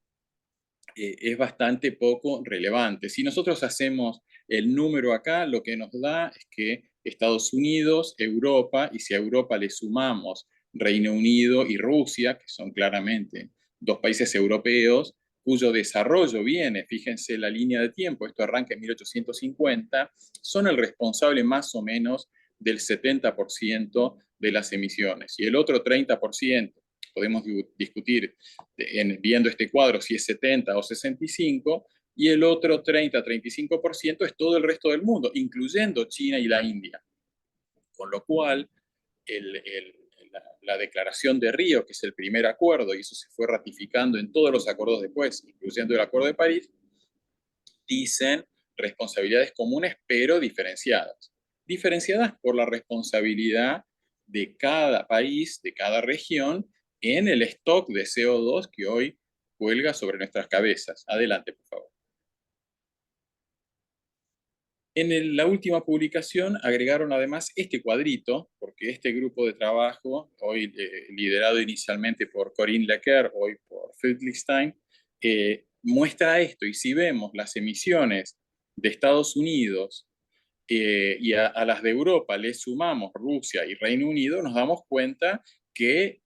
es bastante poco relevante. Si nosotros hacemos el número acá, lo que nos da es que Estados Unidos, Europa, y si a Europa le sumamos Reino Unido y Rusia, que son claramente dos países europeos, cuyo desarrollo viene, fíjense la línea de tiempo, esto arranca en 1850, son el responsable más o menos del 70% de las emisiones. Y el otro 30%, podemos discutir viendo este cuadro si es 70 o 65, y el otro 30-35% es todo el resto del mundo, incluyendo China y la India. Con lo cual, la declaración de Río, que es el primer acuerdo, y eso se fue ratificando en todos los acuerdos después, incluyendo el Acuerdo de París, dicen responsabilidades comunes pero diferenciadas. Diferenciadas por la responsabilidad de cada país, de cada región, en el stock de CO2 que hoy cuelga sobre nuestras cabezas. Adelante, por favor. En la última publicación agregaron además este cuadrito, porque este grupo de trabajo, hoy liderado inicialmente por Corinne Lecker, hoy por Friedrichstein, muestra esto. Y si vemos las emisiones de Estados Unidos y a las de Europa le sumamos Rusia y Reino Unido, nos damos cuenta que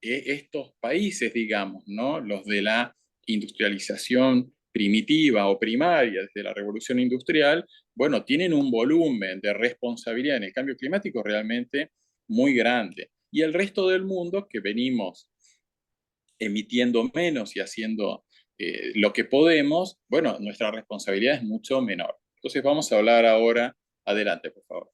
estos países, digamos, ¿no? Los de la industrialización primitiva o primaria desde la revolución industrial, bueno, tienen un volumen de responsabilidad en el cambio climático realmente muy grande. Y el resto del mundo, que venimos emitiendo menos y haciendo lo que podemos, bueno, nuestra responsabilidad es mucho menor. Entonces vamos a hablar ahora, adelante, por favor.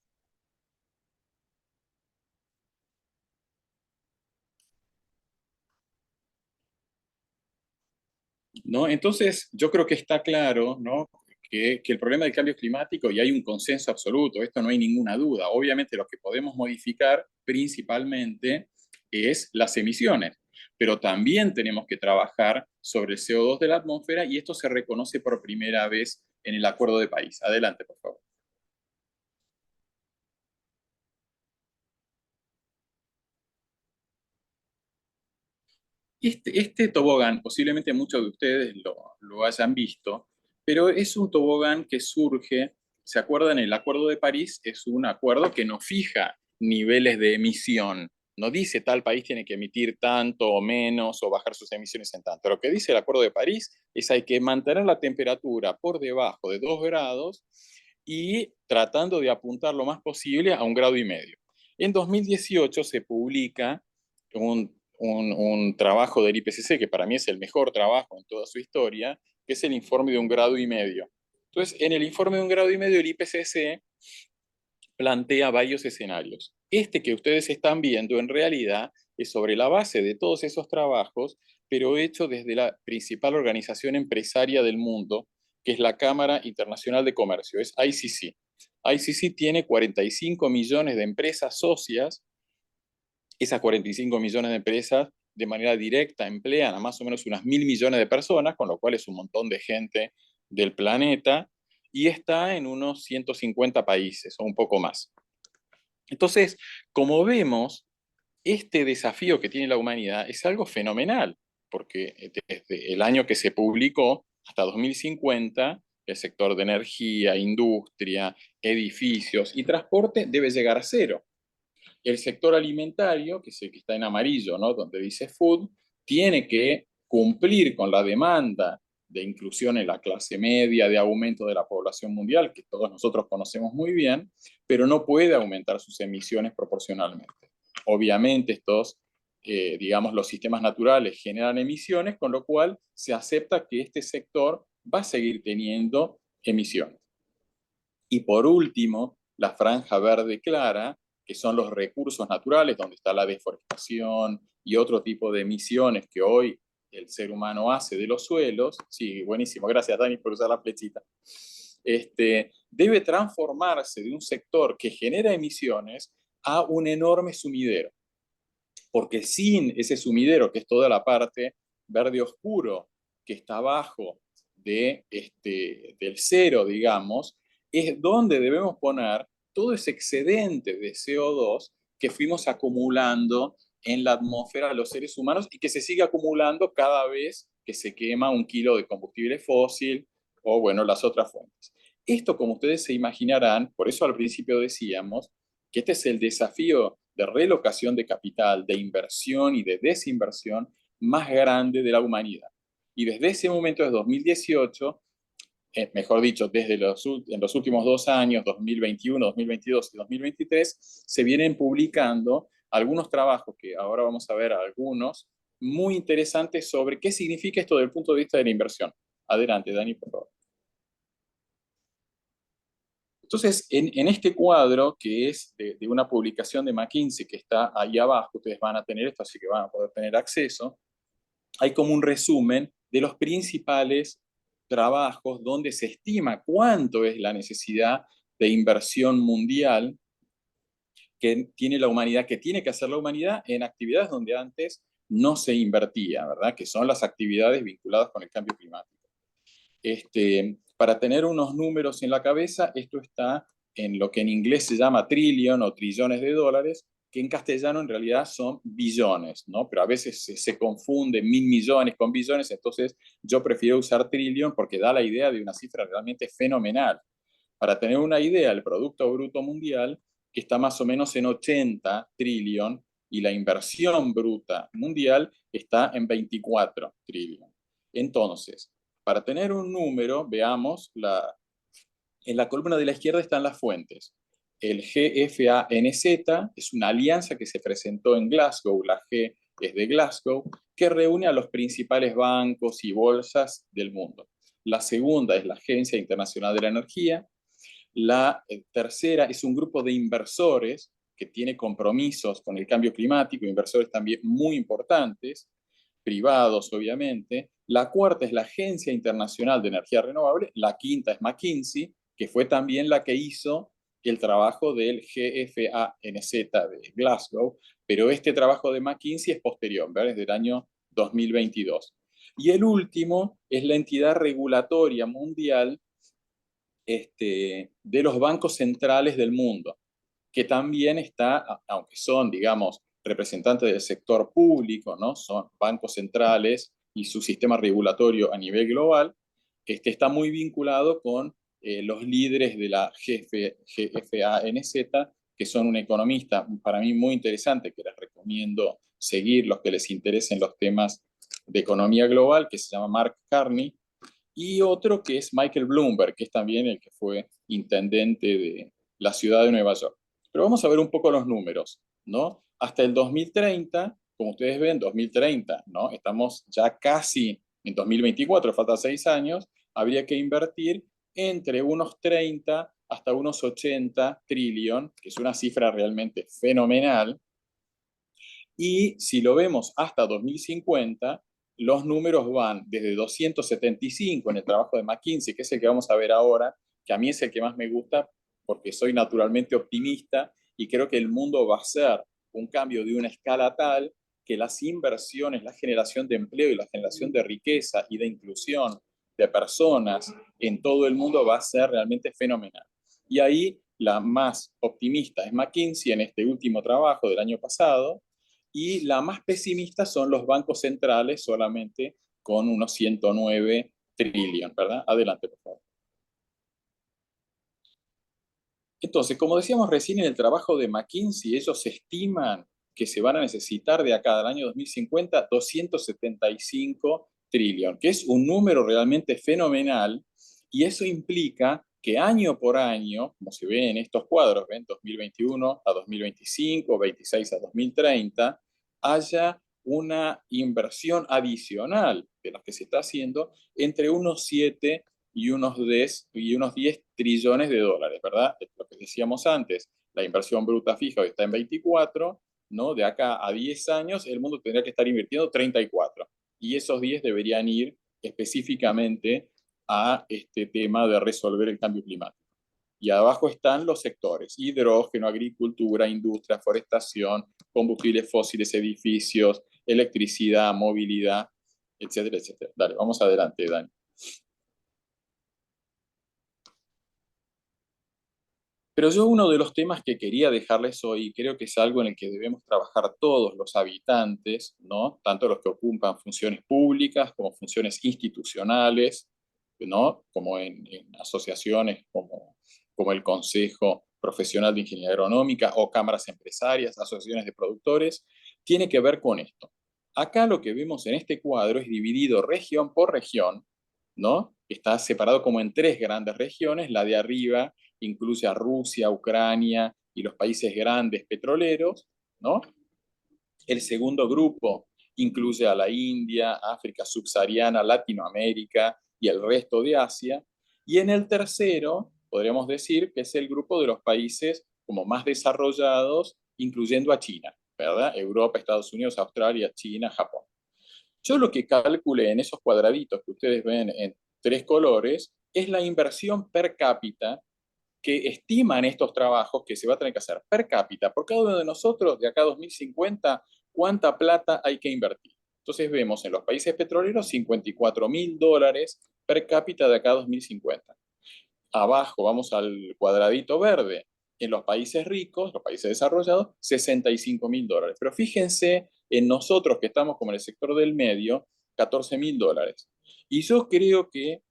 ¿No? Entonces, yo creo que está claro, ¿no? que el problema del cambio climático, y hay un consenso absoluto, esto no hay ninguna duda, obviamente lo que podemos modificar principalmente es las emisiones, pero también tenemos que trabajar sobre el CO2 de la atmósfera y esto se reconoce por primera vez en el Acuerdo de París. Adelante, por favor. Este tobogán, posiblemente muchos de ustedes lo hayan visto, pero es un tobogán que surge, ¿se acuerdan? El Acuerdo de París es un acuerdo que no fija niveles de emisión, no dice tal país tiene que emitir tanto o menos o bajar sus emisiones en tanto. Lo que dice el Acuerdo de París es hay que mantener la temperatura por debajo de 2 grados y tratando de apuntar lo más posible a 1,5 grados. En 2018 se publica un trabajo del IPCC, que para mí es el mejor trabajo en toda su historia, que es el informe de 1,5 grados. Entonces, en el informe de 1,5 grados, el IPCC plantea varios escenarios. Este que ustedes están viendo, en realidad, es sobre la base de todos esos trabajos, pero hecho desde la principal organización empresaria del mundo, que es la Cámara Internacional de Comercio, es ICC. ICC tiene 45 millones de empresas socias. Esas 45 millones de empresas de manera directa emplean a más o menos unas 1.000 millones de personas, con lo cual es un montón de gente del planeta, y está en unos 150 países o un poco más. Entonces, como vemos, este desafío que tiene la humanidad es algo fenomenal, porque desde el año que se publicó hasta 2050, el sector de energía, industria, edificios y transporte debe llegar a cero. El sector alimentario, que es el que está en amarillo, ¿no? Donde dice food, tiene que cumplir con la demanda de inclusión en la clase media, de aumento de la población mundial, que todos nosotros conocemos muy bien, pero no puede aumentar sus emisiones proporcionalmente. Obviamente estos, digamos, los sistemas naturales generan emisiones, con lo cual se acepta que este sector va a seguir teniendo emisiones. Y por último, la franja verde clara, que son los recursos naturales, donde está la deforestación y otro tipo de emisiones que hoy el ser humano hace de los suelos. Sí, buenísimo, gracias Dani por usar la flechita. Debe transformarse de un sector que genera emisiones a un enorme sumidero. Porque sin ese sumidero, que es toda la parte verde oscuro, que está abajo del cero, digamos, es donde debemos poner todo ese excedente de CO2 que fuimos acumulando en la atmósfera de los seres humanos y que se sigue acumulando cada vez que se quema 1 kilo de combustible fósil o, bueno, las otras fuentes. Esto, como ustedes se imaginarán, por eso al principio decíamos que este es el desafío de relocación de capital, de inversión y de desinversión más grande de la humanidad. Y desde ese momento, desde 2018, mejor dicho, en los últimos 2 años, 2021, 2022 y 2023, se vienen publicando algunos trabajos, que ahora vamos a ver algunos, muy interesantes sobre qué significa esto desde el punto de vista de la inversión. Adelante, Dani, por favor. Entonces, en este cuadro, que es de una publicación de McKinsey, que está ahí abajo, ustedes van a tener esto, así que van a poder tener acceso, hay como un resumen de los principales trabajos donde se estima cuánto es la necesidad de inversión mundial que tiene la humanidad, que tiene que hacer la humanidad en actividades donde antes no se invertía, ¿verdad? Que son las actividades vinculadas con el cambio climático. Para tener unos números en la cabeza, esto está en lo que en inglés se llama trillion o trillones de dólares, que en castellano en realidad son billones, ¿no? Pero a veces se confunde 1.000 millones con billones, entonces yo prefiero usar trillion porque da la idea de una cifra realmente fenomenal. Para tener una idea, el Producto Bruto Mundial, que está más o menos en 80 trillion, y la inversión bruta mundial está en 24 trillion. Entonces, para tener un número, veamos, en la columna de la izquierda están las fuentes. El GFANZ es una alianza que se presentó en Glasgow, la G es de Glasgow, que reúne a los principales bancos y bolsas del mundo. La segunda es la Agencia Internacional de la Energía. La tercera es un grupo de inversores que tiene compromisos con el cambio climático, inversores también muy importantes, privados obviamente. La cuarta es la Agencia Internacional de Energía Renovable. La quinta es McKinsey, que fue también la que hizo el trabajo del GFANZ de Glasgow, pero este trabajo de McKinsey es posterior, ¿verdad? Es del año 2022. Y el último es la entidad regulatoria mundial de los bancos centrales del mundo, que también está, aunque son, digamos, representantes del sector público, ¿no? Son bancos centrales y su sistema regulatorio a nivel global, está muy vinculado con los líderes de la GFANZ, que son un economista para mí muy interesante, que les recomiendo seguir los que les interesen los temas de economía global, que se llama Mark Carney, y otro que es Michael Bloomberg, que es también el que fue intendente de la ciudad de Nueva York. Pero vamos a ver un poco los números, ¿no? Hasta el 2030, como ustedes ven, 2030, ¿no? Estamos ya casi en 2024, falta 6 años, habría que invertir entre unos 30 hasta unos 80 trillion, que es una cifra realmente fenomenal. Y si lo vemos hasta 2050, los números van desde 275 en el trabajo de McKinsey, que es el que vamos a ver ahora, que a mí es el que más me gusta porque soy naturalmente optimista y creo que el mundo va a ser un cambio de una escala tal que las inversiones, la generación de empleo y la generación de riqueza y de inclusión de personas en todo el mundo va a ser realmente fenomenal. Y ahí la más optimista es McKinsey en este último trabajo del año pasado, y la más pesimista son los bancos centrales, solamente con unos 109 trillion, ¿verdad? Adelante, por favor. Entonces, como decíamos recién en el trabajo de McKinsey, ellos estiman que se van a necesitar de acá al año 2050 275 trillion, que es un número realmente fenomenal, y eso implica que año por año, como se ve en estos cuadros, ven 2021 a 2025, 26 a 2030, haya una inversión adicional de las que se está haciendo entre unos 7 y unos 10 trillones de dólares, ¿verdad? Lo que decíamos antes, la inversión bruta fija hoy está en 24, ¿no? De acá a 10 años el mundo tendría que estar invirtiendo 34, y esos 10 deberían ir específicamente a este tema de resolver el cambio climático. Y abajo están los sectores: hidrógeno, agricultura, industria, forestación, combustibles fósiles, edificios, electricidad, movilidad, etcétera, etcétera. Dale, vamos adelante, Dani. Pero yo uno de los temas que quería dejarles hoy, y creo que es algo en el que debemos trabajar todos los habitantes, ¿no? Tanto los que ocupan funciones públicas como funciones institucionales, ¿no? Como en asociaciones como el Consejo profesional de ingeniería agronómica o cámaras empresarias, asociaciones de productores, tiene que ver con esto. Acá lo que vemos en este cuadro es dividido región por región, ¿no? Está separado como en 3 grandes regiones. La de arriba incluye a Rusia, Ucrania y los países grandes petroleros, ¿no? El segundo grupo incluye a la India, África subsahariana, Latinoamérica y el resto de Asia. Y en el tercero, podríamos decir que es el grupo de los países como más desarrollados, incluyendo a China, ¿verdad? Europa, Estados Unidos, Australia, China, Japón. Yo lo que calculé en esos cuadraditos que ustedes ven en 3 colores es la inversión per cápita que estiman estos trabajos que se va a tener que hacer per cápita por cada uno de nosotros de acá a 2050, cuánta plata hay que invertir. Entonces vemos en los países petroleros $54.000 per cápita de acá a 2050. Abajo vamos al cuadradito verde. En los países ricos, los países desarrollados, $65.000. Pero fíjense en nosotros que estamos como en el sector del medio, $14.000. Y yo creo que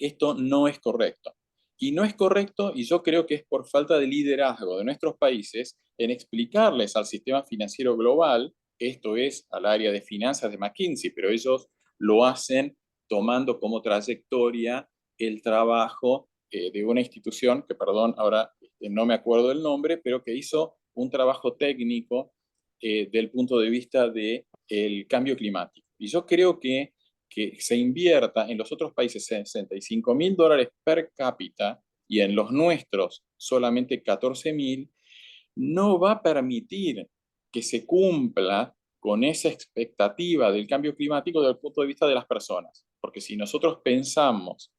esto no es correcto. Y no es correcto, y yo creo que es por falta de liderazgo de nuestros países en explicarles al sistema financiero global, esto es al área de finanzas de McKinsey, pero ellos lo hacen tomando como trayectoria el trabajo de una institución, que perdón, ahora no me acuerdo el nombre, pero que hizo un trabajo técnico del punto de vista del cambio climático. Y yo creo que se invierta en los otros países $65.000 per cápita y en los nuestros solamente 14.000, no va a permitir que se cumpla con esa expectativa del cambio climático desde el punto de vista de las personas. Porque si nosotros pensamos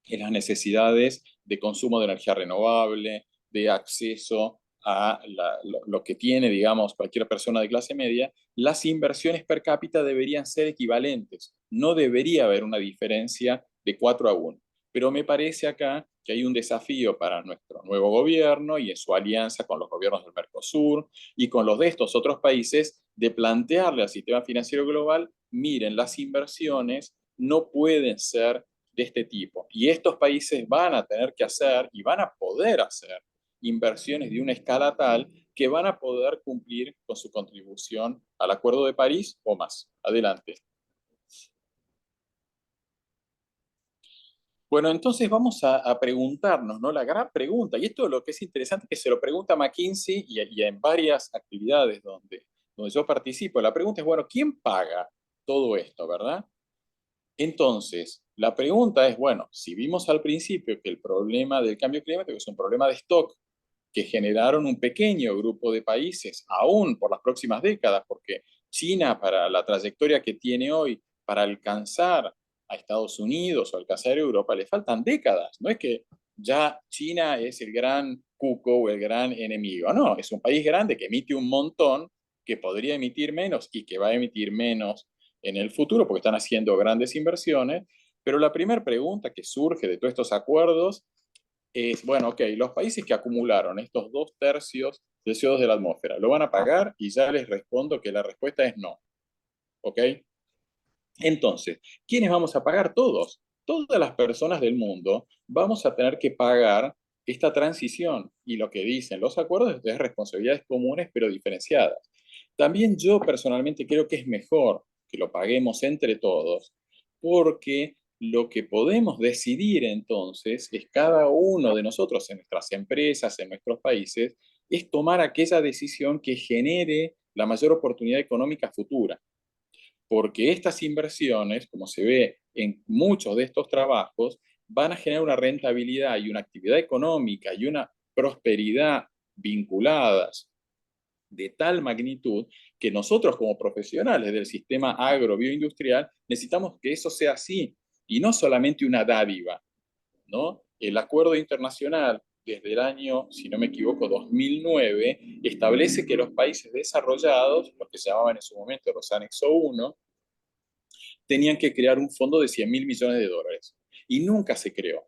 en las necesidades de consumo de energía renovable, de acceso a lo que tiene, digamos, cualquier persona de clase media, las inversiones per cápita deberían ser equivalentes. No debería haber una diferencia de 4-1. Pero me parece acá que hay un desafío para nuestro nuevo gobierno y en su alianza con los gobiernos del Mercosur y con los de estos otros países de plantearle al sistema financiero global, miren, las inversiones no pueden ser de este tipo. Y estos países van a tener que hacer y van a poder hacer inversiones de una escala tal que van a poder cumplir con su contribución al Acuerdo de París o más. Adelante. Bueno, entonces vamos a preguntarnos, ¿no? La gran pregunta, y esto es lo que es interesante, que se lo pregunta McKinsey y en varias actividades donde yo participo. La pregunta es, bueno, ¿quién paga todo esto, verdad? Entonces, la pregunta es, bueno, si vimos al principio que el problema del cambio climático es un problema de stock que generaron un pequeño grupo de países, aún por las próximas décadas, porque China, para la trayectoria que tiene hoy, para alcanzar a Estados Unidos o alcanzar a Europa, le faltan décadas. No es que ya China es el gran cuco o el gran enemigo, no, es un país grande que emite un montón, que podría emitir menos y que va a emitir menos en el futuro porque están haciendo grandes inversiones, pero la primera pregunta que surge de todos estos acuerdos es, bueno, ok, los países que acumularon estos 2/3 de CO2 de la atmósfera, ¿lo van a pagar? Y ya les respondo que la respuesta es no, ¿ok? Entonces, ¿quiénes vamos a pagar? Todos. Todas las personas del mundo vamos a tener que pagar esta transición. Y lo que dicen los acuerdos es responsabilidades comunes pero diferenciadas. También yo personalmente creo que es mejor que lo paguemos entre todos, porque lo que podemos decidir entonces es cada uno de nosotros en nuestras empresas, en nuestros países, es tomar aquella decisión que genere la mayor oportunidad económica futura. Porque estas inversiones, como se ve en muchos de estos trabajos, van a generar una rentabilidad y una actividad económica y una prosperidad vinculadas de tal magnitud que nosotros como profesionales del sistema agrobioindustrial necesitamos que eso sea así y no solamente una dádiva, ¿no? El acuerdo internacional desde el año, si no me equivoco, 2009, establece que los países desarrollados, los que se llamaban en su momento los anexo 1, tenían que crear un fondo de 100 mil millones de dólares. Y nunca se creó.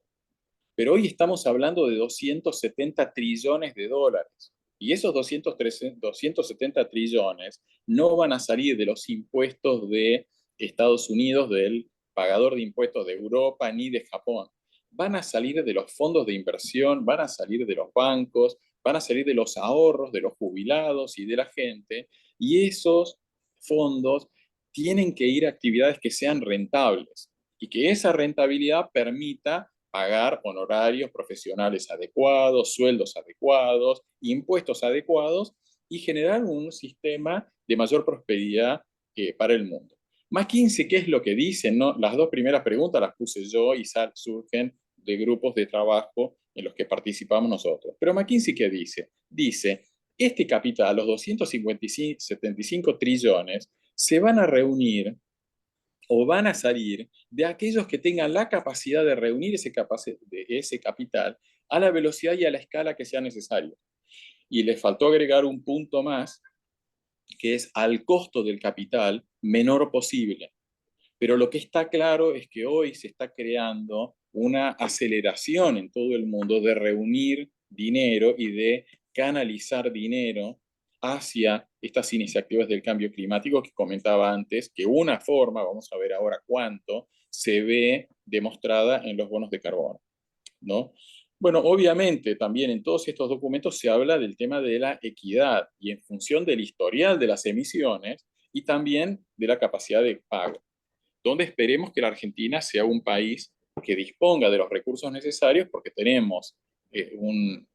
Pero hoy estamos hablando de 270 trillones de dólares. Y esos 270 trillones no van a salir de los impuestos de Estados Unidos, del pagador de impuestos de Europa, ni de Japón. van a salir de los fondos de inversión, van a salir de los bancos, van a salir de los ahorros de los jubilados y de la gente, y esos fondos tienen que ir a actividades que sean rentables y que esa rentabilidad permita pagar honorarios profesionales adecuados, sueldos adecuados, impuestos adecuados y generar un sistema de mayor prosperidad para el mundo. McKinsey, ¿qué es lo que dice? ¿No? Las dos primeras preguntas las puse yo y surgen de grupos de trabajo en los que participamos nosotros. Pero McKinsey, ¿qué dice? Dice, este capital, los 275 trillones, se van a reunir o van a salir de aquellos que tengan la capacidad de reunir ese capital a la velocidad y a la escala que sea necesario. Y les faltó agregar un punto más, que es al costo del capital menor posible. Pero lo que está claro es que hoy se está creando una aceleración en todo el mundo de reunir dinero y de canalizar dinero hacia estas iniciativas del cambio climático que comentaba antes, que una forma, vamos a ver ahora cuánto, se ve demostrada en los bonos de carbono, ¿no? Bueno, obviamente también en todos estos documentos se habla del tema de la equidad y en función del historial de las emisiones y también de la capacidad de pago, donde esperemos que la Argentina sea un país que disponga de los recursos necesarios porque tenemos un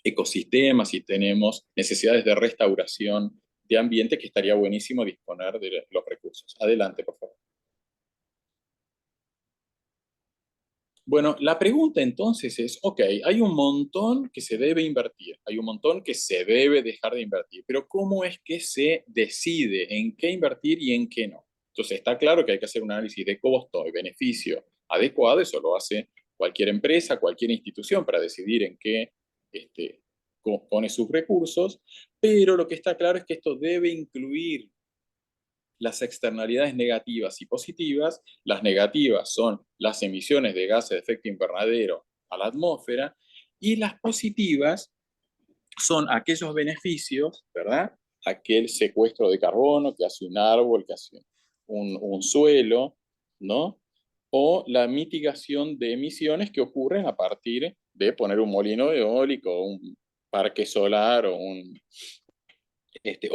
ecosistema, si tenemos necesidades de restauración de ambiente, que estaría buenísimo disponer de los recursos. Adelante, por favor. Bueno, la pregunta entonces es, ok, hay un montón que se debe invertir, hay un montón que se debe dejar de invertir, pero ¿cómo es que se decide en qué invertir y en qué no? Entonces está claro que hay que hacer un análisis de costo y beneficio adecuado, eso lo hace cualquier empresa, cualquier institución para decidir en qué pone sus recursos, pero lo que está claro es que esto debe incluir las externalidades negativas y positivas. Las negativas son las emisiones de gases de efecto invernadero a la atmósfera y las positivas son aquellos beneficios, ¿verdad? Aquel secuestro de carbono que hace un árbol, que hace un suelo, ¿no? O la mitigación de emisiones que ocurren a partir de poner un molino eólico, un parque solar o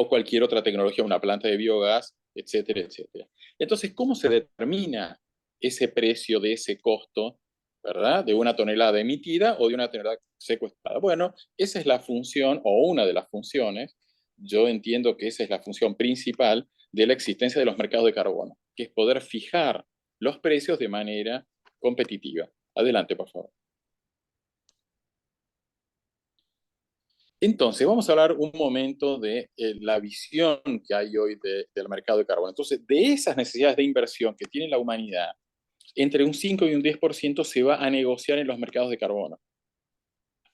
cualquier otra tecnología, una planta de biogás, etcétera, etcétera. Entonces, ¿cómo se determina ese precio de ese costo, ¿verdad? De una tonelada emitida o de una tonelada secuestrada. Bueno, esa es la función o una de las funciones. Yo entiendo que esa es la función principal de la existencia de los mercados de carbono, que es poder fijar los precios de manera competitiva. Adelante, por favor. Entonces, vamos a hablar un momento de la visión que hay hoy del mercado de carbono. Entonces, de esas necesidades de inversión que tiene la humanidad, entre un 5 y un 10% se va a negociar en los mercados de carbono.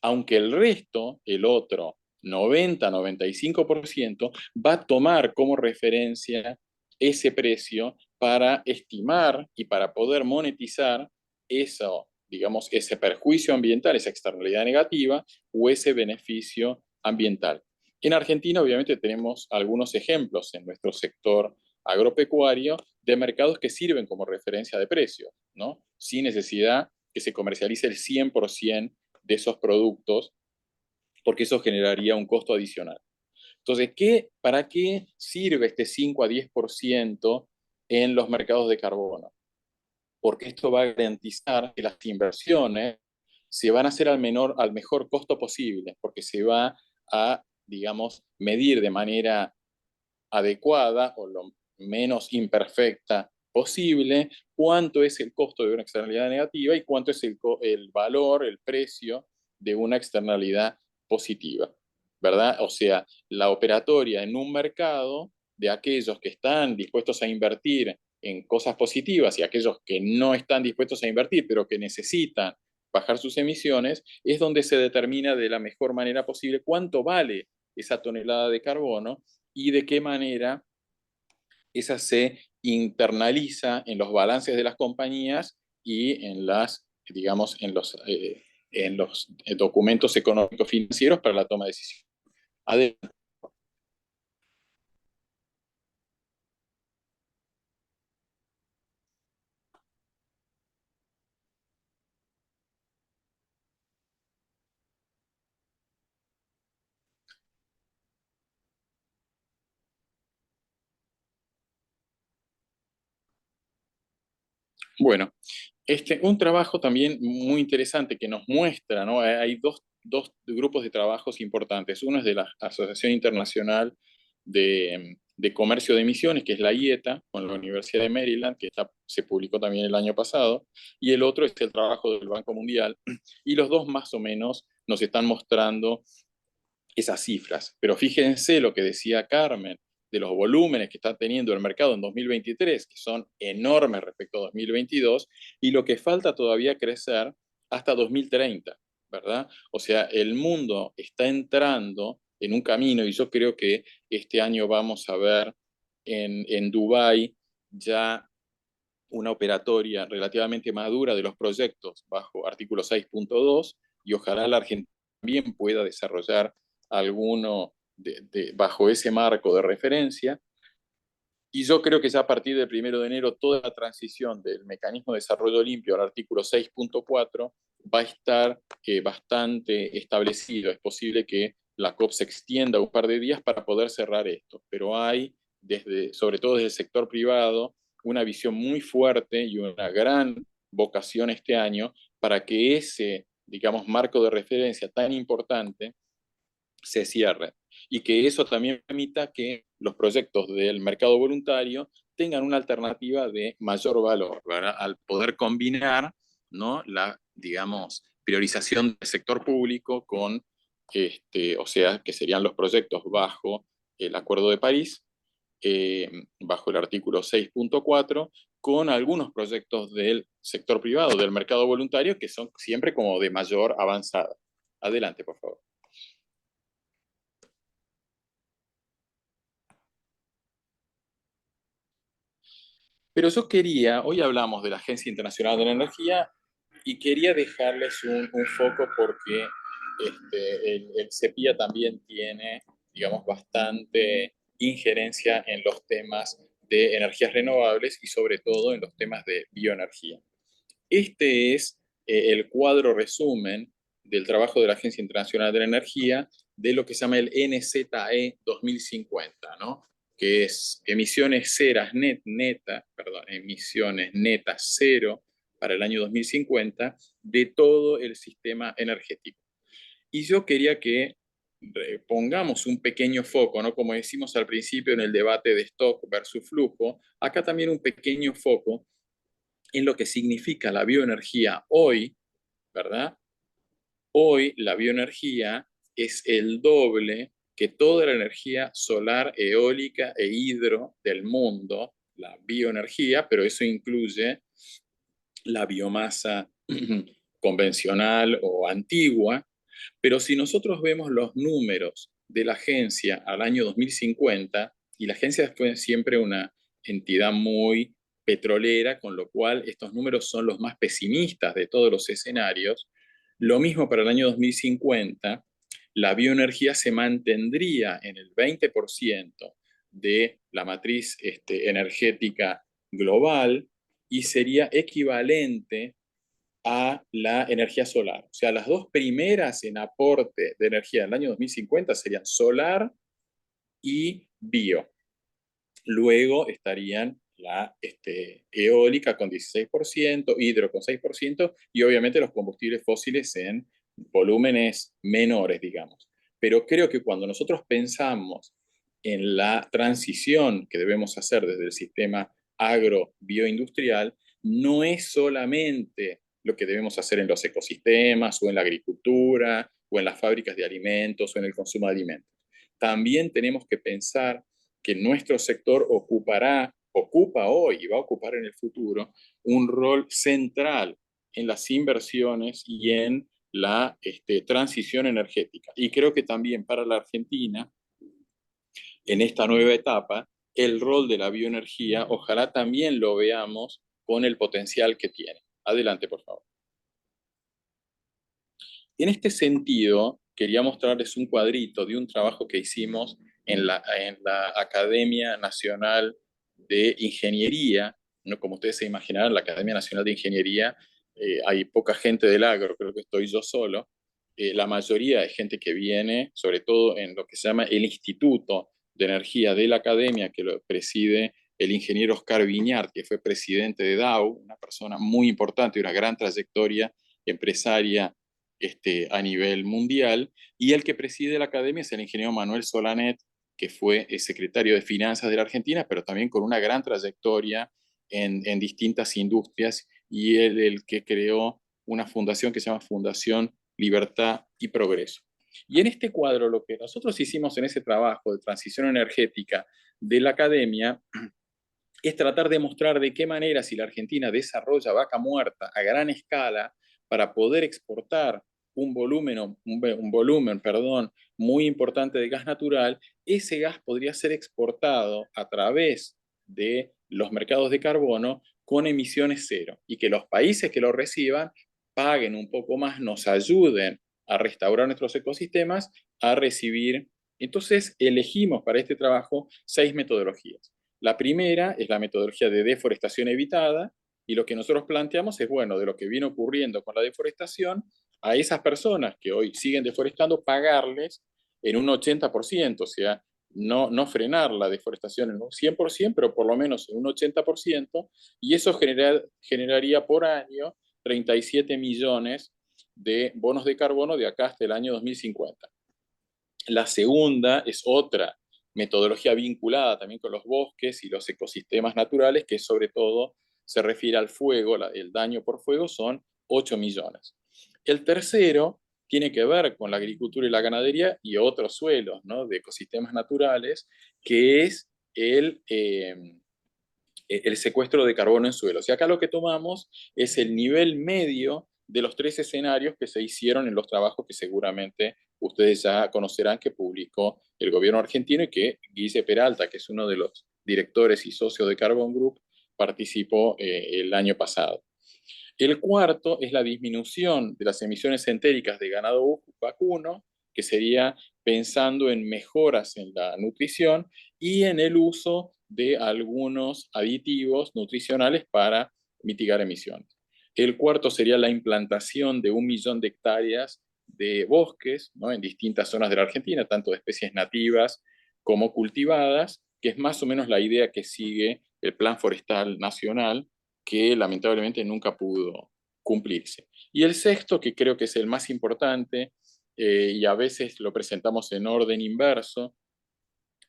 Aunque el resto, el otro 90-95%, va a tomar como referencia ese precio para estimar y para poder monetizar eso, digamos, ese perjuicio ambiental, esa externalidad negativa o ese beneficio ambiental. En Argentina, obviamente, tenemos algunos ejemplos en nuestro sector agropecuario de mercados que sirven como referencia de precios, ¿no? Sin necesidad que se comercialice el 100% de esos productos, porque eso generaría un costo adicional. Entonces, ¿para qué sirve este 5 a 10% en los mercados de carbono? Porque esto va a garantizar que las inversiones se van a hacer al mejor costo posible, porque se va a, digamos, medir de manera adecuada o lo menos imperfecta posible cuánto es el costo de una externalidad negativa y cuánto es el valor, el precio de una externalidad positiva, ¿verdad? O sea, la operatoria en un mercado de aquellos que están dispuestos a invertir en cosas positivas y aquellos que no están dispuestos a invertir, pero que necesitan bajar sus emisiones, es donde se determina de la mejor manera posible cuánto vale esa tonelada de carbono y de qué manera esa se internaliza en los balances de las compañías y en digamos, en los documentos económicos financieros para la toma de decisiones. Adelante. Bueno, un trabajo también muy interesante que nos muestra, ¿no? Hay dos grupos de trabajos importantes. Uno es de la Asociación Internacional de Comercio de Emisiones, que es la IETA, con la Universidad de Maryland, que se publicó también el año pasado, y el otro es el trabajo del Banco Mundial, y los dos más o menos nos están mostrando esas cifras. Pero fíjense lo que decía Carmen, de los volúmenes que está teniendo el mercado en 2023, que son enormes respecto a 2022, y lo que falta todavía crecer hasta 2030, ¿verdad? O sea, el mundo está entrando en un camino, y yo creo que este año vamos a ver en Dubái ya una operatoria relativamente madura de los proyectos bajo artículo 6.2, y ojalá la Argentina también pueda desarrollar alguno bajo ese marco de referencia. Y yo creo que ya a partir del 1 de enero toda la transición del mecanismo de desarrollo limpio al artículo 6.4 va a estar bastante establecido. Es posible que la COP se extienda un par de días para poder cerrar esto, pero hay, sobre todo desde el sector privado, una visión muy fuerte y una gran vocación este año para que ese, digamos, marco de referencia tan importante se cierre, y que eso también permita que los proyectos del mercado voluntario tengan una alternativa de mayor valor, ¿verdad? Al poder combinar, ¿no?, la, digamos, priorización del sector público con, o sea, que serían los proyectos bajo el Acuerdo de París, bajo el artículo 6.4, con algunos proyectos del sector privado, del mercado voluntario, que son siempre como de mayor avanzada. Adelante, por favor. Pero yo quería, hoy hablamos de la Agencia Internacional de la Energía, y quería dejarles un foco porque el CEPIA también tiene, digamos, bastante injerencia en los temas de energías renovables y sobre todo en los temas de bioenergía. Este es el cuadro resumen del trabajo de la Agencia Internacional de la Energía de lo que se llama el NZE 2050, ¿no?, que es emisiones netas cero para el año 2050 de todo el sistema energético. Y yo quería que pongamos un pequeño foco, ¿no?, como decimos al principio en el debate de stock versus flujo, acá también un pequeño foco en lo que significa la bioenergía hoy, ¿verdad? Hoy la bioenergía es el doble que toda la energía solar, eólica e hidro del mundo, la bioenergía, pero eso incluye la biomasa convencional o antigua. Pero si nosotros vemos los números de la agencia al año 2050, y la agencia fue siempre una entidad muy petrolera, con lo cual estos números son los más pesimistas de todos los escenarios, lo mismo para el año 2050, la bioenergía se mantendría en el 20% de la matriz energética global, y sería equivalente a la energía solar. O sea, las dos primeras en aporte de energía en el año 2050 serían solar y bio. Luego estarían la eólica con 16%, hidro con 6%, y obviamente los combustibles fósiles en volúmenes menores, digamos. Pero creo que cuando nosotros pensamos en la transición que debemos hacer desde el sistema agro-bioindustrial, no es solamente lo que debemos hacer en los ecosistemas o en la agricultura o en las fábricas de alimentos o en el consumo de alimentos. También tenemos que pensar que nuestro sector ocupa hoy y va a ocupar en el futuro un rol central en las inversiones y en la transición energética. Y creo que también para la Argentina, en esta nueva etapa, el rol de la bioenergía, ojalá también lo veamos con el potencial que tiene. Adelante, por favor. En este sentido, quería mostrarles un cuadrito de un trabajo que hicimos en la Academia Nacional de Ingeniería, ¿no? Como ustedes se imaginarán, la Academia Nacional de Ingeniería, hay poca gente del agro, creo que estoy yo solo. La mayoría es gente que viene, sobre todo en lo que se llama el Instituto de Energía de la Academia, que lo preside el ingeniero Oscar Viñart, que fue presidente de Dow, una persona muy importante y una gran trayectoria empresaria a nivel mundial, y el que preside la academia es el ingeniero Manuel Solanet, que fue secretario de Finanzas de la Argentina, pero también con una gran trayectoria en distintas industrias, y él el que creó una fundación que se llama Fundación Libertad y Progreso. Y en este cuadro, lo que nosotros hicimos en ese trabajo de transición energética de la academia es tratar de mostrar de qué manera, si la Argentina desarrolla vaca muerta a gran escala para poder exportar un volumen, muy importante de gas natural, ese gas podría ser exportado a través de los mercados de carbono con emisiones cero, y que los países que lo reciban paguen un poco más, nos ayuden a restaurar nuestros ecosistemas, a recibir. Entonces elegimos para este trabajo 6 metodologías. La primera es la metodología de deforestación evitada, y lo que nosotros planteamos es, bueno, de lo que viene ocurriendo con la deforestación, a esas personas que hoy siguen deforestando, pagarles en un 80%, o sea, no frenar la deforestación en un 100%, pero por lo menos en un 80%, y eso generaría por año 37 millones de bonos de carbono de acá hasta el año 2050. La segunda es otra metodología vinculada también con los bosques y los ecosistemas naturales, que sobre todo se refiere al fuego, el daño por fuego son 8 millones. El tercero tiene que ver con la agricultura y la ganadería y otros suelos, ¿no?, de ecosistemas naturales, que es el secuestro de carbono en suelos. Y acá lo que tomamos es el nivel medio de los 3 escenarios que se hicieron en los trabajos que seguramente ustedes ya conocerán, que publicó el gobierno argentino, y que Guille Peralta, que es uno de los directores y socios de Carbon Group, participó el año pasado. El cuarto es la disminución de las emisiones entéricas de ganado vacuno, que sería pensando en mejoras en la nutrición y en el uso de algunos aditivos nutricionales para mitigar emisiones. El cuarto sería la implantación de 1 millón de hectáreas de bosques, ¿no?, en distintas zonas de la Argentina, tanto de especies nativas como cultivadas, que es más o menos la idea que sigue el Plan Forestal Nacional, que lamentablemente nunca pudo cumplirse. Y el sexto, que creo que es el más importante, y a veces lo presentamos en orden inverso,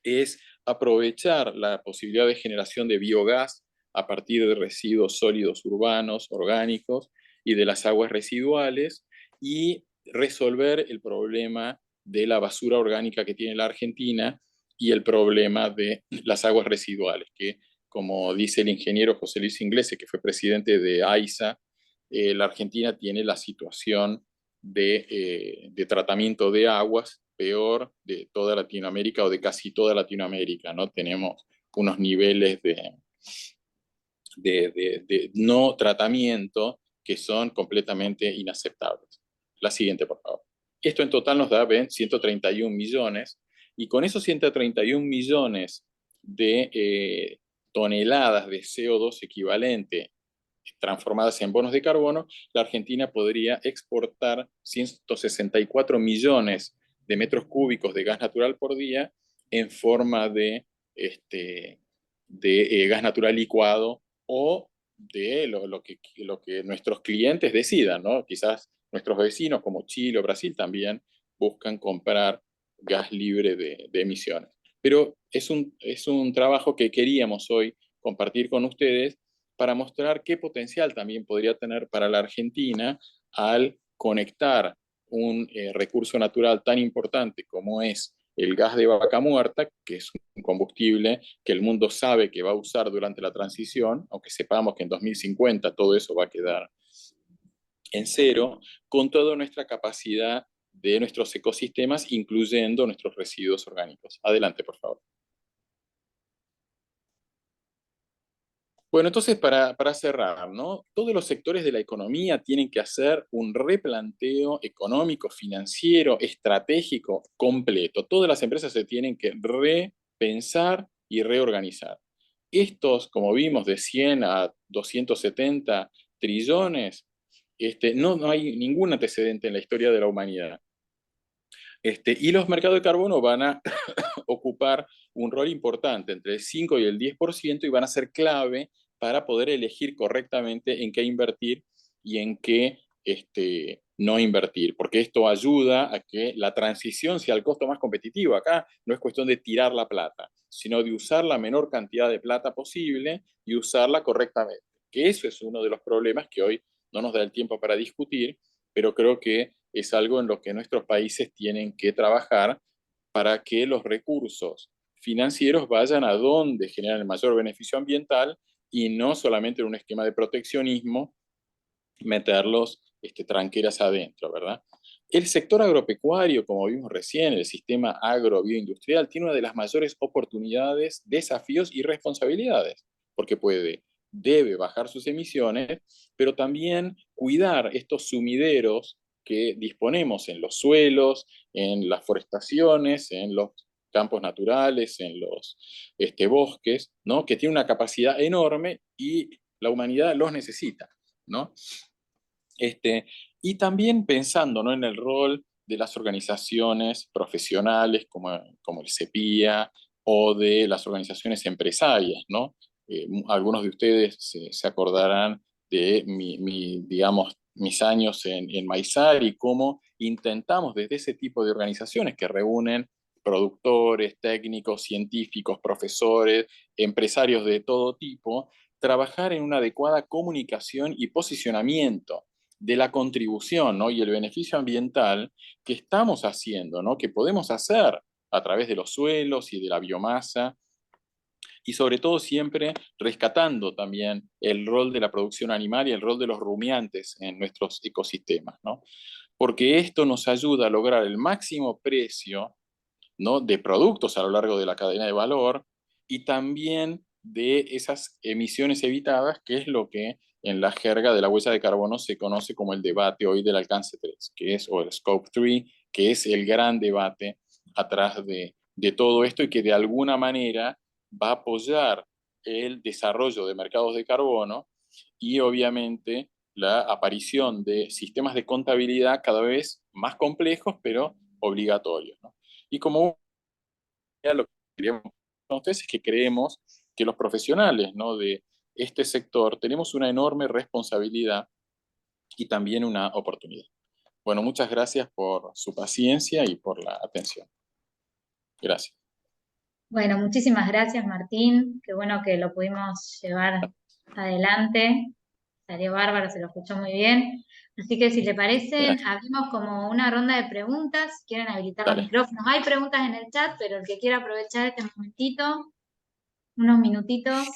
es aprovechar la posibilidad de generación de biogás a partir de residuos sólidos urbanos, orgánicos, y de las aguas residuales, y resolver el problema de la basura orgánica que tiene la Argentina y el problema de las aguas residuales, que, como dice el ingeniero José Luis Inglese, que fue presidente de AISA, la Argentina tiene la situación de tratamiento de aguas peor de toda Latinoamérica, o de casi toda Latinoamérica, ¿no? Tenemos unos niveles de no tratamiento que son completamente inaceptables. La siguiente, por favor. Esto en total nos da, ven, 131 millones, y con esos 131 millones de toneladas de CO2 equivalente transformadas en bonos de carbono, la Argentina podría exportar 164 millones de metros cúbicos de gas natural por día en forma de gas natural licuado, o de lo que nuestros clientes decidan, ¿no? Quizás nuestros vecinos como Chile o Brasil también buscan comprar gas libre de emisiones. Pero es un trabajo que queríamos hoy compartir con ustedes para mostrar qué potencial también podría tener para la Argentina al conectar un recurso natural tan importante como es el gas de vaca muerta, que es un combustible que el mundo sabe que va a usar durante la transición, aunque sepamos que en 2050 todo eso va a quedar en cero, con toda nuestra capacidad de nuestros ecosistemas, incluyendo nuestros residuos orgánicos. Adelante, por favor. Bueno, entonces para cerrar, ¿no? Todos los sectores de la economía tienen que hacer un replanteo económico, financiero, estratégico completo. Todas las empresas se tienen que repensar y reorganizar. Estos, como vimos, de 100 a 270 trillones, no hay ningún antecedente en la historia de la humanidad. Y los mercados de carbono van a ocupar un rol importante, entre el 5 y el 10%, y van a ser clave para poder elegir correctamente en qué invertir y en qué no invertir, porque esto ayuda a que la transición sea el costo más competitivo. Acá no es cuestión de tirar la plata, sino de usar la menor cantidad de plata posible y usarla correctamente, que eso es uno de los problemas que hoy no nos da el tiempo para discutir, pero creo que es algo en lo que nuestros países tienen que trabajar para que los recursos financieros vayan a donde generan el mayor beneficio ambiental y no solamente en un esquema de proteccionismo meterlos tranqueras adentro, ¿verdad? El sector agropecuario, como vimos recién, el sistema agrobioindustrial, tiene una de las mayores oportunidades, desafíos y responsabilidades, porque debe bajar sus emisiones, pero también cuidar estos sumideros que disponemos en los suelos, en las forestaciones, en los campos naturales, en los bosques, ¿no? Que tiene una capacidad enorme y la humanidad los necesita, ¿no? Y también pensando, ¿no?, en el rol de las organizaciones profesionales como el CEPIA o de las organizaciones empresarias, ¿no? Algunos de ustedes se acordarán de digamos, mis años en Maizar y cómo intentamos desde ese tipo de organizaciones que reúnen productores, técnicos, científicos, profesores, empresarios de todo tipo, trabajar en una adecuada comunicación y posicionamiento de la contribución, ¿no?, y el beneficio ambiental que estamos haciendo, ¿no?, que podemos hacer a través de los suelos y de la biomasa, y sobre todo siempre rescatando también el rol de la producción animal y el rol de los rumiantes en nuestros ecosistemas, ¿no? Porque esto nos ayuda a lograr el máximo precio, ¿no?, de productos a lo largo de la cadena de valor y también de esas emisiones evitadas, que es lo que en la jerga de la huella de carbono se conoce como el debate hoy del alcance 3, o el Scope 3, que es el gran debate atrás de todo esto y que de alguna manera va a apoyar el desarrollo de mercados de carbono y obviamente la aparición de sistemas de contabilidad cada vez más complejos, pero obligatorios, ¿no? Y como lo que queríamos con ustedes es que creemos que los profesionales, ¿no?, de este sector tenemos una enorme responsabilidad y también una oportunidad. Bueno, muchas gracias por su paciencia y por la atención. Gracias. Bueno, muchísimas gracias, Martín. Qué bueno que lo pudimos llevar adelante. Salió bárbaro, se lo escuchó muy bien. Así que si le parecen, Gracias. abrimos como una ronda de preguntas. Quieren habilitar los Dale. micrófonos. Hay preguntas en el chat, pero el que quiera aprovechar este momentito, unos minutitos,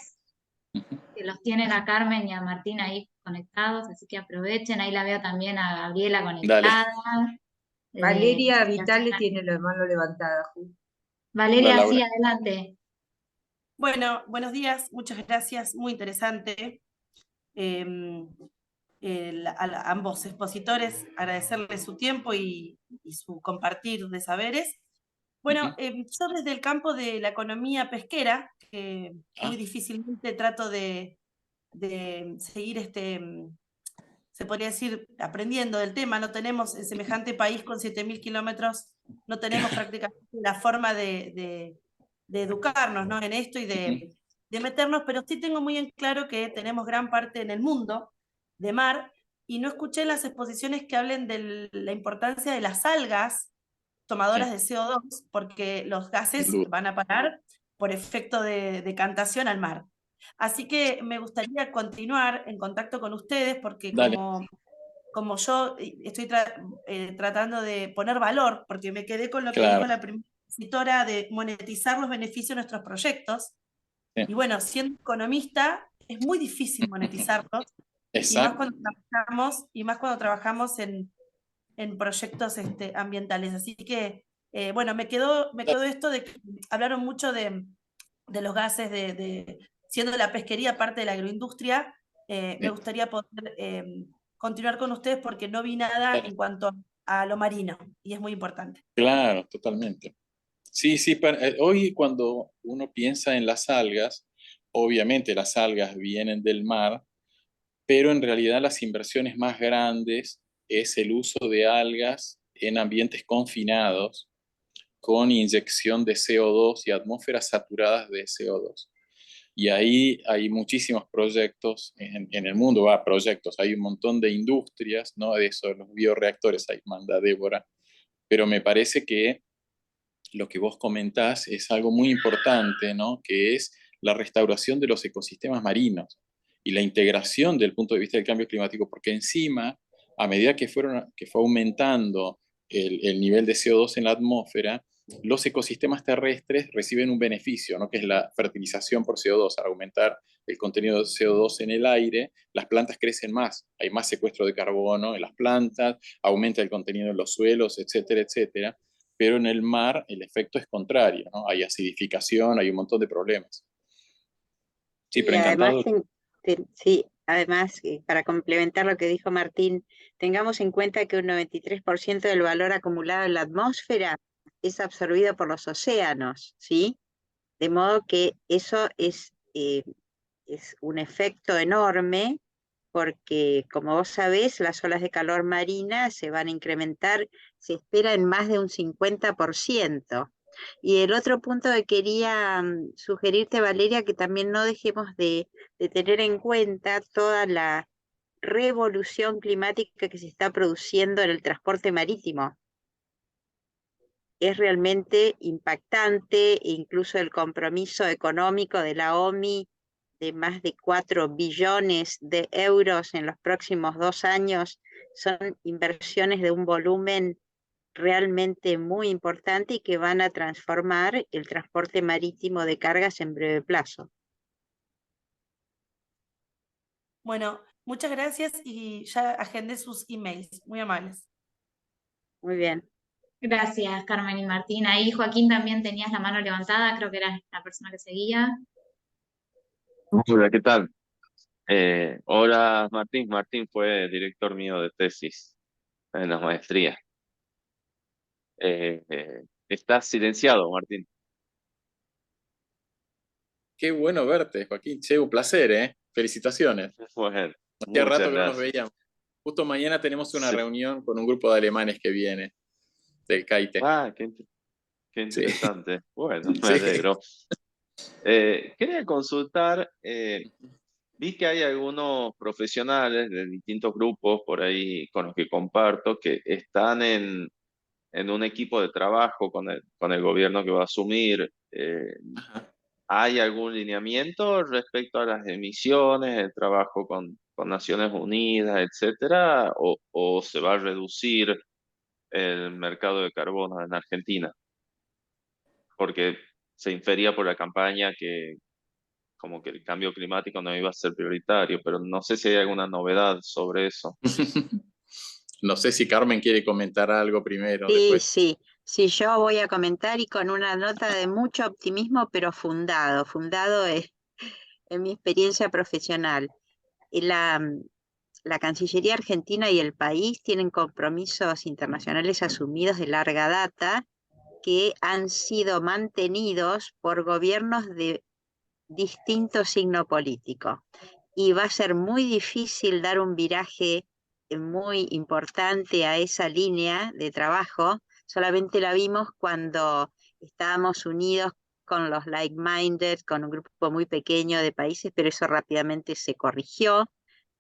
que los tienen a Carmen y a Martín ahí conectados, así que aprovechen. Ahí la veo también a Gabriela Dale. conectada. Valeria Vitale tiene la mano levantada. Valeria, Laura. sí, adelante. Bueno, buenos días, muchas gracias, muy interesante. A ambos expositores, agradecerles su tiempo y su compartir de saberes. Bueno, yo desde el campo de la economía pesquera, que muy difícilmente trato de seguir se podría decir, aprendiendo del tema. No tenemos en semejante país con 7.000 kilómetros, no tenemos prácticamente la forma de educarnos, ¿no?, en esto y de meternos, pero sí tengo muy en claro que tenemos gran parte en el mundo de mar, y no escuché en las exposiciones que hablen de la importancia de las algas tomadoras de CO2, porque los gases van a parar por efecto de decantación al mar. Así que me gustaría continuar en contacto con ustedes, porque como yo estoy tratando de poner valor, porque me quedé con lo que dijo la primera expositora de monetizar los beneficios de nuestros proyectos. Y bueno, siendo economista, es muy difícil monetizarlos, y más cuando trabajamos en proyectos ambientales. Así que, bueno, me quedó esto de que hablaron mucho de los gases, siendo la pesquería parte de la agroindustria. Me gustaría poder continuar con ustedes porque no vi nada en cuanto a lo marino, y es muy importante. Claro, totalmente. Sí, sí, hoy cuando uno piensa en las algas, obviamente las algas vienen del mar, pero en realidad las inversiones más grandes es el uso de algas en ambientes confinados con inyección de CO2 y atmósferas saturadas de CO2. Y ahí hay muchísimos proyectos en el mundo, proyectos, hay un montón de industrias, ¿no? De eso, los bioreactores, ahí manda Débora. Pero me parece que lo que vos comentás es algo muy importante, ¿no? Que es la restauración de los ecosistemas marinos y la integración del punto de vista del cambio climático, porque encima, a medida que fue aumentando el nivel de CO2 en la atmósfera, los ecosistemas terrestres reciben un beneficio, ¿no? Que es la fertilización por CO2. Al aumentar el contenido de CO2 en el aire, las plantas crecen más, hay más secuestro de carbono en las plantas, aumenta el contenido en los suelos, etcétera, etcétera. Pero en el mar el efecto es contrario, ¿no? Hay acidificación, hay un montón de problemas. Sí, pero Y además, encantado. sí, además, para complementar lo que dijo Martín, tengamos en cuenta que un 93% del valor acumulado en la atmósfera es absorbido por los océanos, ¿sí? De modo que eso es un efecto enorme porque, como vos sabés, las olas de calor marina se van a incrementar, se espera en más de un 50%. Y el otro punto que quería sugerirte, Valeria, que también no dejemos de tener en cuenta toda la revolución climática que se está produciendo en el transporte marítimo. Es realmente impactante, e incluso el compromiso económico de la OMI de más de 4 billones de euros en los próximos 2 años son inversiones de un volumen realmente muy importante y que van a transformar el transporte marítimo de cargas en breve plazo. Bueno, muchas gracias y ya agendé sus emails. Muy amables. Muy bien. Gracias, Carmen y Martín. Ahí, Joaquín, también tenías la mano levantada, creo que eras la persona que seguía. Hola, ¿qué tal? Hola, Martín. Martín fue director mío de tesis en la maestría. Estás silenciado, Martín. Qué bueno verte, Joaquín. Che, un placer, ¿eh? Felicitaciones. Bueno, Hacía muchas rato que no nos gracias. veíamos. Justo mañana tenemos una Sí. reunión con un grupo de alemanes que viene del CAITE. Ah, qué Sí, interesante. Bueno, me sí. alegro. Quería consultar, vi que hay algunos profesionales de distintos grupos por ahí con los que comparto que están en un equipo de trabajo con el gobierno que va a asumir. Ajá. ¿Hay algún lineamiento respecto a las emisiones, el trabajo con Naciones Unidas, etcétera? ¿O se va a reducir el mercado de carbono en Argentina? Porque se infería por la campaña que como que el cambio climático no iba a ser prioritario, pero no sé si hay alguna novedad sobre eso. No sé si Carmen quiere comentar algo primero, Sí, después. sí, sí, yo voy a comentar y con una nota de mucho optimismo, pero fundado en mi experiencia profesional. Y la Cancillería Argentina y el país tienen compromisos internacionales asumidos de larga data que han sido mantenidos por gobiernos de distinto signo político. Y va a ser muy difícil dar un viraje muy importante a esa línea de trabajo. Solamente la vimos cuando estábamos unidos con los like-minded, con un grupo muy pequeño de países, pero eso rápidamente se corrigió.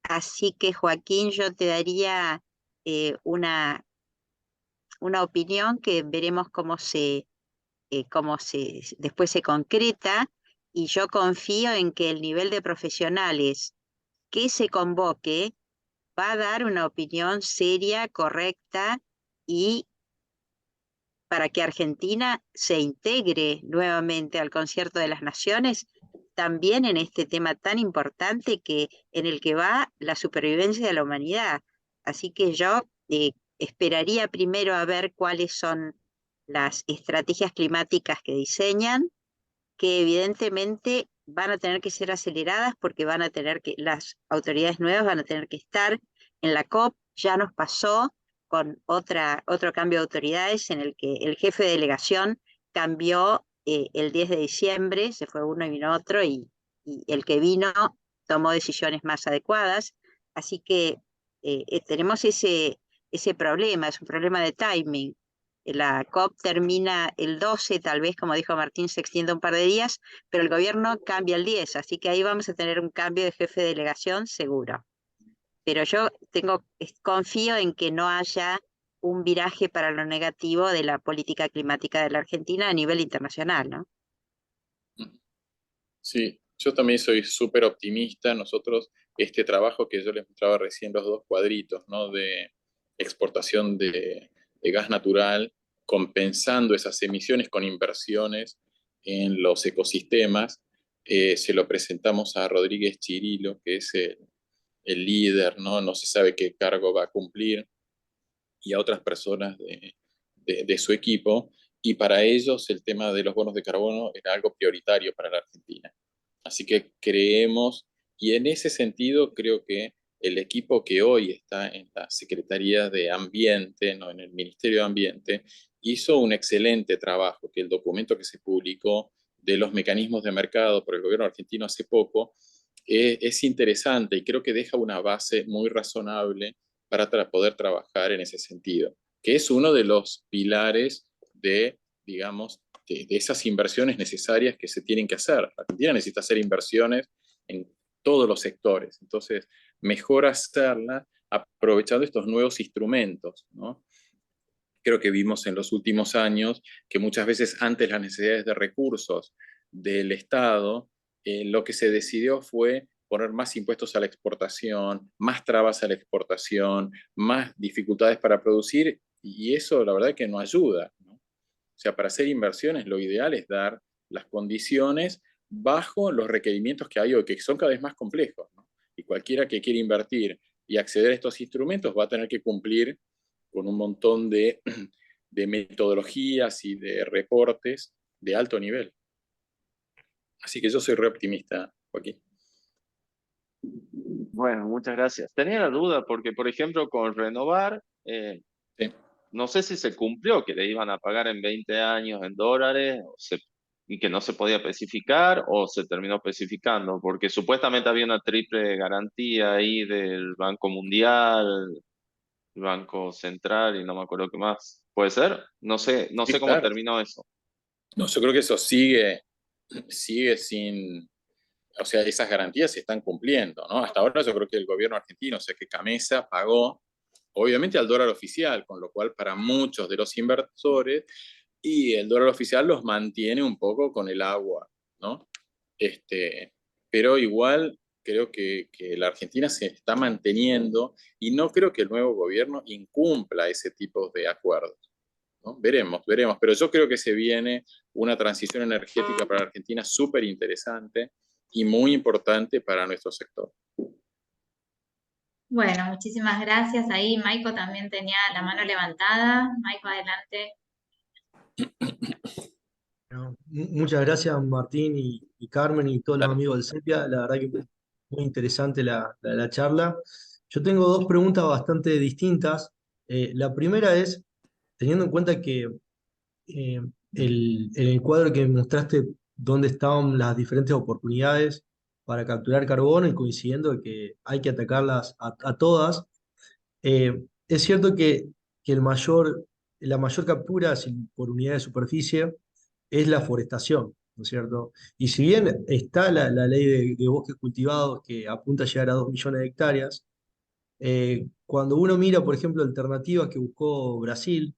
Así que, Joaquín, yo te daría una opinión que veremos cómo después se concreta, y yo confío en que el nivel de profesionales que se convoque va a dar una opinión seria, correcta, y para que Argentina se integre nuevamente al concierto de las naciones, también en este tema tan importante en el que va la supervivencia de la humanidad. Así que yo esperaría primero a ver cuáles son las estrategias climáticas que diseñan, que evidentemente van a tener que ser aceleradas porque las autoridades nuevas van a tener que estar en la COP. Ya nos pasó con otro cambio de autoridades en el que el jefe de delegación cambió el 10 de diciembre, se fue uno y vino otro, y el que vino tomó decisiones más adecuadas. Así que tenemos ese problema, es un problema de timing. La COP termina el 12, tal vez, como dijo Martín, se extiende un par de días, pero el gobierno cambia el 10, así que ahí vamos a tener un cambio de jefe de delegación seguro. Pero yo confío en que no haya un viraje para lo negativo de la política climática de la Argentina a nivel internacional, ¿no? Sí, yo también soy súper optimista. Nosotros, este trabajo que yo les mostraba recién, los dos cuadritos, ¿no? De exportación de gas natural, compensando esas emisiones con inversiones en los ecosistemas, se lo presentamos a Rodríguez Chirilo, que es el líder, ¿no? No se sabe qué cargo va a cumplir, y a otras personas de su equipo, y para ellos el tema de los bonos de carbono era algo prioritario para la Argentina. Así que creemos, y en ese sentido creo que el equipo que hoy está en la Secretaría de Ambiente, ¿no? En el Ministerio de Ambiente, hizo un excelente trabajo, que el documento que se publicó de los mecanismos de mercado por el gobierno argentino hace poco, es interesante y creo que deja una base muy razonable para poder trabajar en ese sentido, que es uno de los pilares de, digamos, de esas inversiones necesarias que se tienen que hacer. La Argentina necesita hacer inversiones en todos los sectores, entonces mejor hacerlas aprovechando estos nuevos instrumentos, ¿no? Creo que vimos en los últimos años que muchas veces antes las necesidades de recursos del Estado, lo que se decidió fue poner más impuestos a la exportación, más trabas a la exportación, más dificultades para producir, y eso la verdad que no ayuda, ¿no? O sea, para hacer inversiones lo ideal es dar las condiciones bajo los requerimientos que hay hoy, que son cada vez más complejos, ¿no? Y cualquiera que quiera invertir y acceder a estos instrumentos va a tener que cumplir con un montón de metodologías y de reportes de alto nivel. Así que yo soy re optimista, Joaquín. Bueno, muchas gracias. Tenía la duda porque, por ejemplo, con Renovar, Sí. no sé si se cumplió que le iban a pagar en 20 años en dólares y que no se podía especificar o se terminó especificando, porque supuestamente había una triple garantía ahí del Banco Mundial, el Banco Central y no me acuerdo qué más. ¿Puede ser? No Sí, sé cómo claro. terminó eso. No, yo creo que eso sigue sin, o sea, esas garantías se están cumpliendo, ¿no? Hasta ahora yo creo que el gobierno argentino, o sea, que Camesa pagó, obviamente al dólar oficial, con lo cual para muchos de los inversores, y el dólar oficial los mantiene un poco con el agua, ¿no? Pero igual creo que la Argentina se está manteniendo y no creo que el nuevo gobierno incumpla ese tipo de acuerdos, ¿no? Veremos, veremos, pero yo creo que se viene una transición energética para la Argentina súper interesante y muy importante para nuestro sector. Bueno, muchísimas gracias. Ahí Maiko también tenía la mano levantada. Maiko, adelante. Bueno, muchas gracias Martín y Carmen y todos los Dale. amigos del CEPIA. La verdad que muy interesante la charla. Yo tengo dos preguntas bastante distintas. La primera es, teniendo en cuenta que en el cuadro que me mostraste dónde estaban las diferentes oportunidades para capturar carbono y coincidiendo que hay que atacarlas a todas, es cierto que la mayor captura por unidad de superficie es la forestación, ¿no es cierto? Y si bien está la ley de bosques cultivados que apunta a llegar a 2 millones de hectáreas, cuando uno mira, por ejemplo, alternativas que buscó Brasil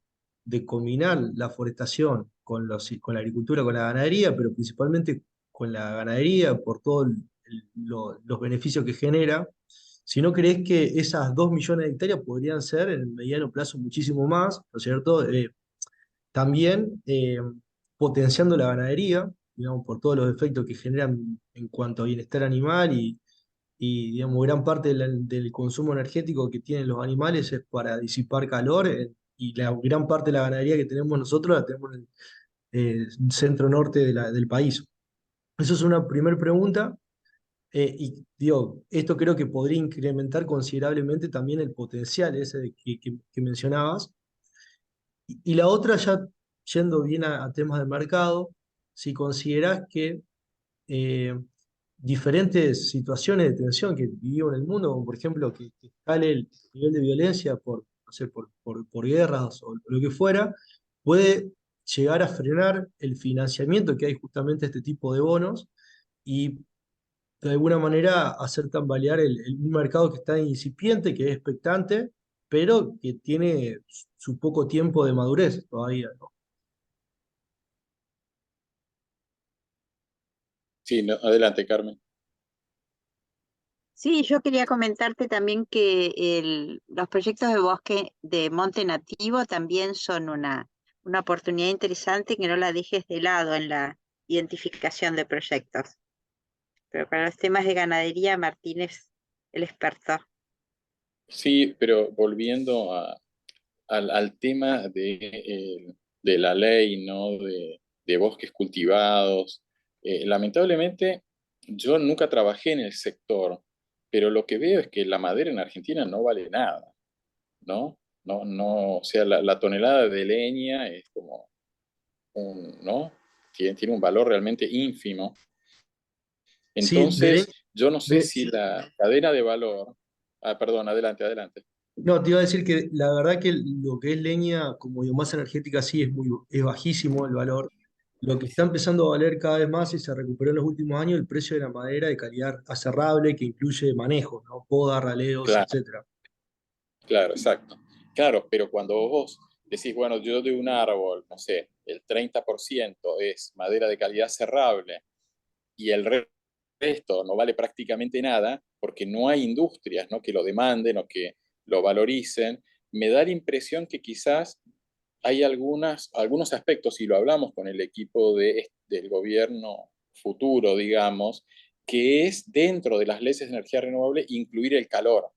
de combinar la forestación con la agricultura, con la ganadería, pero principalmente con la ganadería por todos los beneficios que genera, si no crees que esas 2 millones de hectáreas podrían ser en el mediano plazo muchísimo más, ¿no es cierto? También potenciando la ganadería, digamos, por todos los efectos que generan en cuanto a bienestar animal y digamos, gran parte del consumo energético que tienen los animales es para disipar calor y la gran parte de la ganadería que tenemos nosotros la tenemos en el centro norte del país. Eso es una primera pregunta. Y digo, esto creo que podría incrementar considerablemente también el potencial ese que mencionabas. Y la otra, ya yendo bien a temas de mercado, si considerás que eh, diferentes situaciones de tensión que vivimos en el mundo, como por ejemplo que escale el nivel de violencia por, no sé, por guerras o lo que fuera, puede llegar a frenar el financiamiento que hay justamente a este tipo de bonos y de alguna manera hacer tambalear un mercado que está incipiente, que es expectante, pero que tiene su poco tiempo de madurez todavía, ¿no? Sí, adelante, Carmen. Sí, yo quería comentarte también que los proyectos de bosque de monte nativo también son una oportunidad interesante que no la dejes de lado en la identificación de proyectos. Pero para los temas de ganadería, Martín es el experto. Sí, pero volviendo al tema de la ley, ¿no? De bosques cultivados. Lamentablemente, yo nunca trabajé en el sector, pero lo que veo es que la madera en Argentina no vale nada, ¿no? No, no, o sea, la tonelada de leña es como ¿no? Tiene un valor realmente ínfimo. Sí, Entonces, yo no sé si sí, la cadena de valor... Ah, perdón, adelante, adelante. no, te iba a decir que la verdad que lo que es leña como biomasa energética sí es bajísimo el valor. Lo que está empezando a valer cada vez más y se recuperó en los últimos años el precio de la madera de calidad aserrable que incluye manejo, ¿no? Poda, raleos, Claro, etcétera. claro, exacto. Claro, pero cuando vos decís, bueno, yo de un árbol, no sé, el 30% es madera de calidad cerrable y el resto no vale prácticamente nada porque no hay industrias, ¿no? que lo demanden o que lo valoricen, me da la impresión que quizás hay algunos aspectos, y lo hablamos con el equipo del gobierno futuro, digamos, que es dentro de las leyes de energía renovable incluir el calor.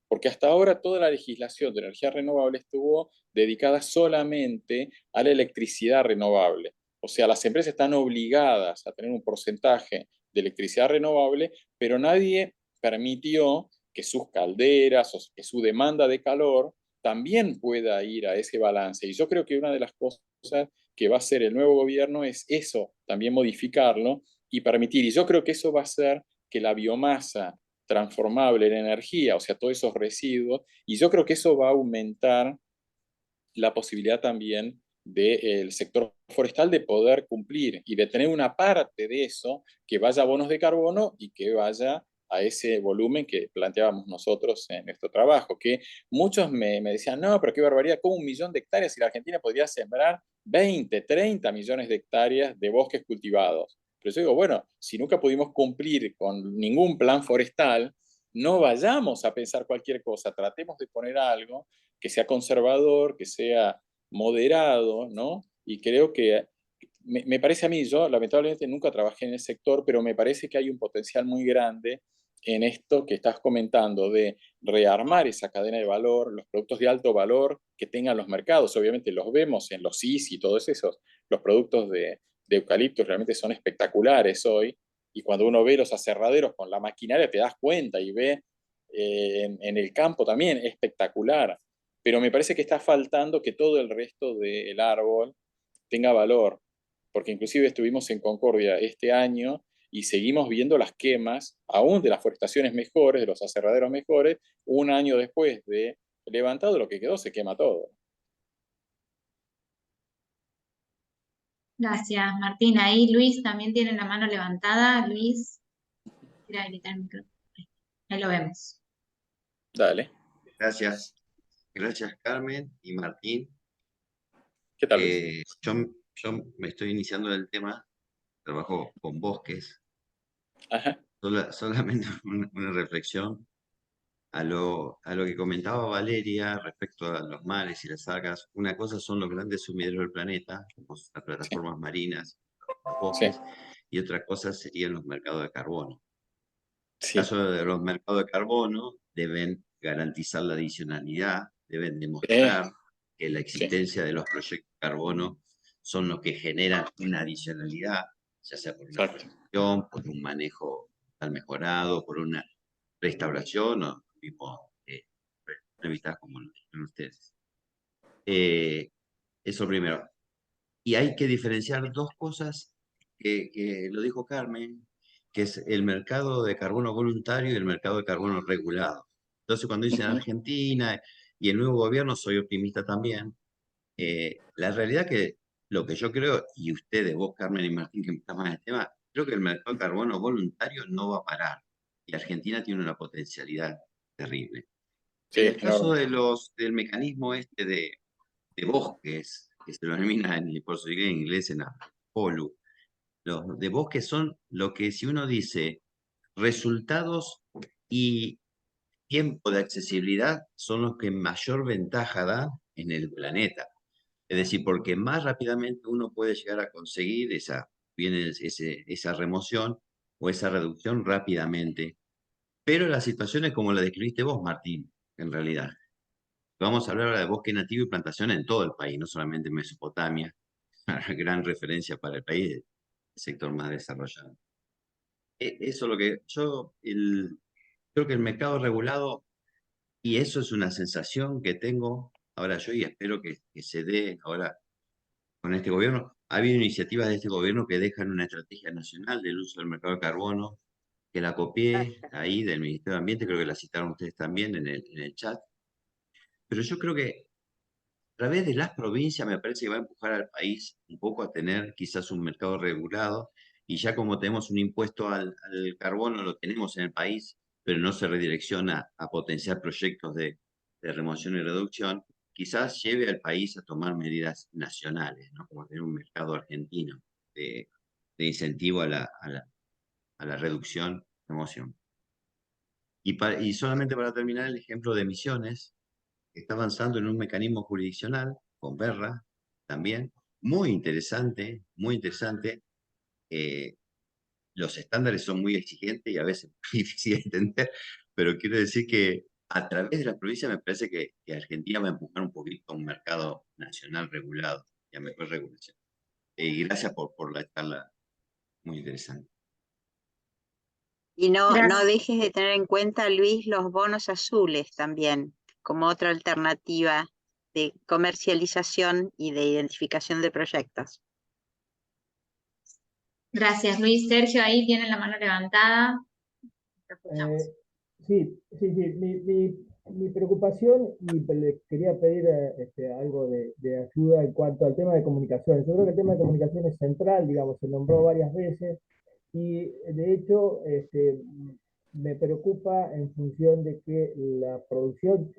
Porque hasta ahora toda la legislación de energía renovable estuvo dedicada solamente a la electricidad renovable. O sea, las empresas están obligadas a tener un porcentaje de electricidad renovable, pero nadie permitió que sus calderas o que su demanda de calor también pueda ir a ese balance. Y yo creo que una de las cosas que va a hacer el nuevo gobierno es eso, también modificarlo y permitir. Y yo creo que eso va a hacer que la biomasa transformable en energía, o sea, todos esos residuos, y yo creo que eso va a aumentar la posibilidad también del sector forestal de poder cumplir y de tener una parte de eso que vaya a bonos de carbono y que vaya a ese volumen que planteábamos nosotros en nuestro trabajo, que muchos me decían, no, pero qué barbaridad, ¿cómo 1 millón de hectáreas si la Argentina podría sembrar 20, 30 millones de hectáreas de bosques cultivados? Pero yo digo, bueno, si nunca pudimos cumplir con ningún plan forestal, no vayamos a pensar cualquier cosa, tratemos de poner algo que sea conservador, que sea moderado, ¿no? Y creo que me parece a mí, yo lamentablemente nunca trabajé en el sector, pero me parece que hay un potencial muy grande en esto que estás comentando, de rearmar esa cadena de valor, los productos de alto valor que tengan los mercados. Obviamente los vemos en los CIS y todos esos, los productos de eucaliptos realmente son espectaculares hoy. Y cuando uno ve los aserraderos con la maquinaria, te das cuenta y ve en el campo también espectacular. Pero me parece que está faltando que todo el resto del árbol tenga valor, porque inclusive estuvimos en Concordia este año y seguimos viendo las quemas, aún de las forestaciones mejores, de los aserraderos mejores, un año después de levantado, lo que quedó se quema todo. Gracias, Martín. Ahí Luis también tiene la mano levantada. Luis, quiere habilitar el micrófono. Ahí lo vemos. Dale. Gracias. Gracias, Carmen y Martín. ¿Qué tal, Luis? Yo me estoy iniciando en el tema, trabajo con bosques. Ajá. Solamente una reflexión a lo que comentaba Valeria respecto a los mares y las algas. Una cosa son los grandes sumideros del planeta, como las plataformas marinas, los bosques, y otra cosa serían los mercados de carbono. En el caso de los mercados de carbono, deben garantizar la adicionalidad, deben demostrar que la existencia de los proyectos de carbono son los que generan una adicionalidad, ya sea por una producción, por un manejo tal mejorado, por una restauración o mismo hábitats como lo tienen ustedes. Eso primero. Y hay que diferenciar dos cosas que lo dijo Carmen, que es el mercado de carbono voluntario y el mercado de carbono regulado. Entonces, cuando dicen Argentina y el nuevo gobierno, soy optimista también, La realidad que lo que yo creo, y ustedes, vos, Carmen y Martín, que están más en el tema, creo que el mercado de carbono voluntario no va a parar. Y Argentina tiene una potencialidad terrible. Sí, En el caso enorme. del mecanismo este de bosques, que se lo denomina por su sigla en inglés en la POLU, los de bosques son lo que si uno dice resultados y tiempo de accesibilidad son los que mayor ventaja da en el planeta. Es decir, porque más rápidamente uno puede llegar a conseguir esa remoción o esa reducción rápidamente. Pero las situaciones como la describiste vos, Martín, en realidad. Vamos a hablar ahora de bosque nativo y plantación en todo el país, no solamente en Mesopotamia, una gran referencia para el país, el sector más desarrollado. Eso es lo que creo que el mercado regulado, y eso es una sensación que tengo ahora yo y espero que se dé ahora con este gobierno. Ha habido iniciativas de este gobierno que dejan una estrategia nacional del uso del mercado de carbono, que la copié ahí del Ministerio de Ambiente, creo que la citaron ustedes también en el chat. Pero yo creo que a través de las provincias me parece que va a empujar al país un poco a tener quizás un mercado regulado, y ya como tenemos un impuesto al carbono, lo tenemos en el país, pero no se redirecciona a potenciar proyectos de remoción y reducción, quizás lleve al país a tomar medidas nacionales, ¿no? Como tener un mercado argentino de, de incentivo a la reducción, remoción. Y solamente para terminar el ejemplo de emisiones, está avanzando en un mecanismo jurisdiccional con Berra también, muy interesante, muy interesante. Los estándares son muy exigentes y a veces muy difíciles de entender, pero quiero decir que a través de la provincia me parece que Argentina va a empujar un poquito a un mercado nacional regulado y a mejor regulación. Y gracias por la charla, muy interesante. Y no Gracias. dejes de tener en cuenta, Luis, los bonos azules también, como otra alternativa de comercialización y de identificación de proyectos. Gracias, Luis. Sergio, ahí tiene la mano levantada. Te escuchamos. Sí. Mi preocupación, y le quería pedir algo de ayuda en cuanto al tema de comunicaciones. Yo creo que el tema de comunicación es central, digamos, se nombró varias veces, y de hecho me preocupa en función de que la producción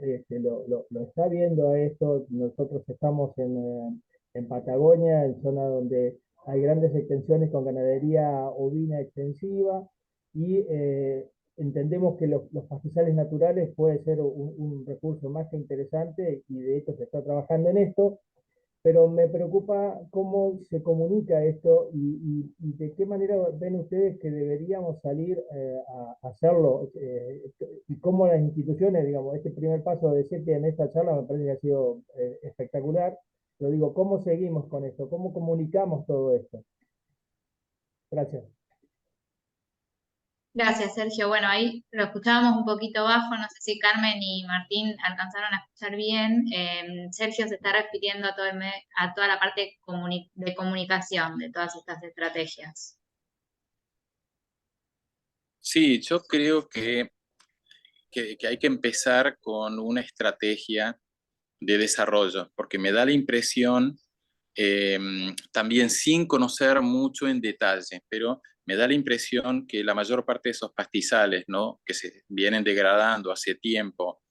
lo está viendo a esto. Nosotros estamos en Patagonia, en zona donde hay grandes extensiones con ganadería ovina extensiva, y entendemos que los pastizales naturales puede ser un recurso más que interesante, y de hecho se está trabajando en esto, pero me preocupa cómo se comunica esto y de qué manera ven ustedes que deberíamos salir a hacerlo, y cómo las instituciones, digamos, este primer paso de SEPIA en esta charla me parece que ha sido espectacular. Lo digo, ¿cómo seguimos con esto? ¿Cómo comunicamos todo esto? Gracias. Gracias, Sergio. Bueno, ahí lo escuchábamos un poquito bajo, no sé si Carmen y Martín alcanzaron a escuchar bien. Sergio se está refiriendo a, a toda la parte de comunicación de todas estas estrategias. Sí, yo creo que hay que empezar con una estrategia de desarrollo, porque me da la impresión, también sin conocer mucho en detalle, pero me da la impresión que la mayor parte de esos pastizales, ¿no?, que se vienen degradando hace tiempo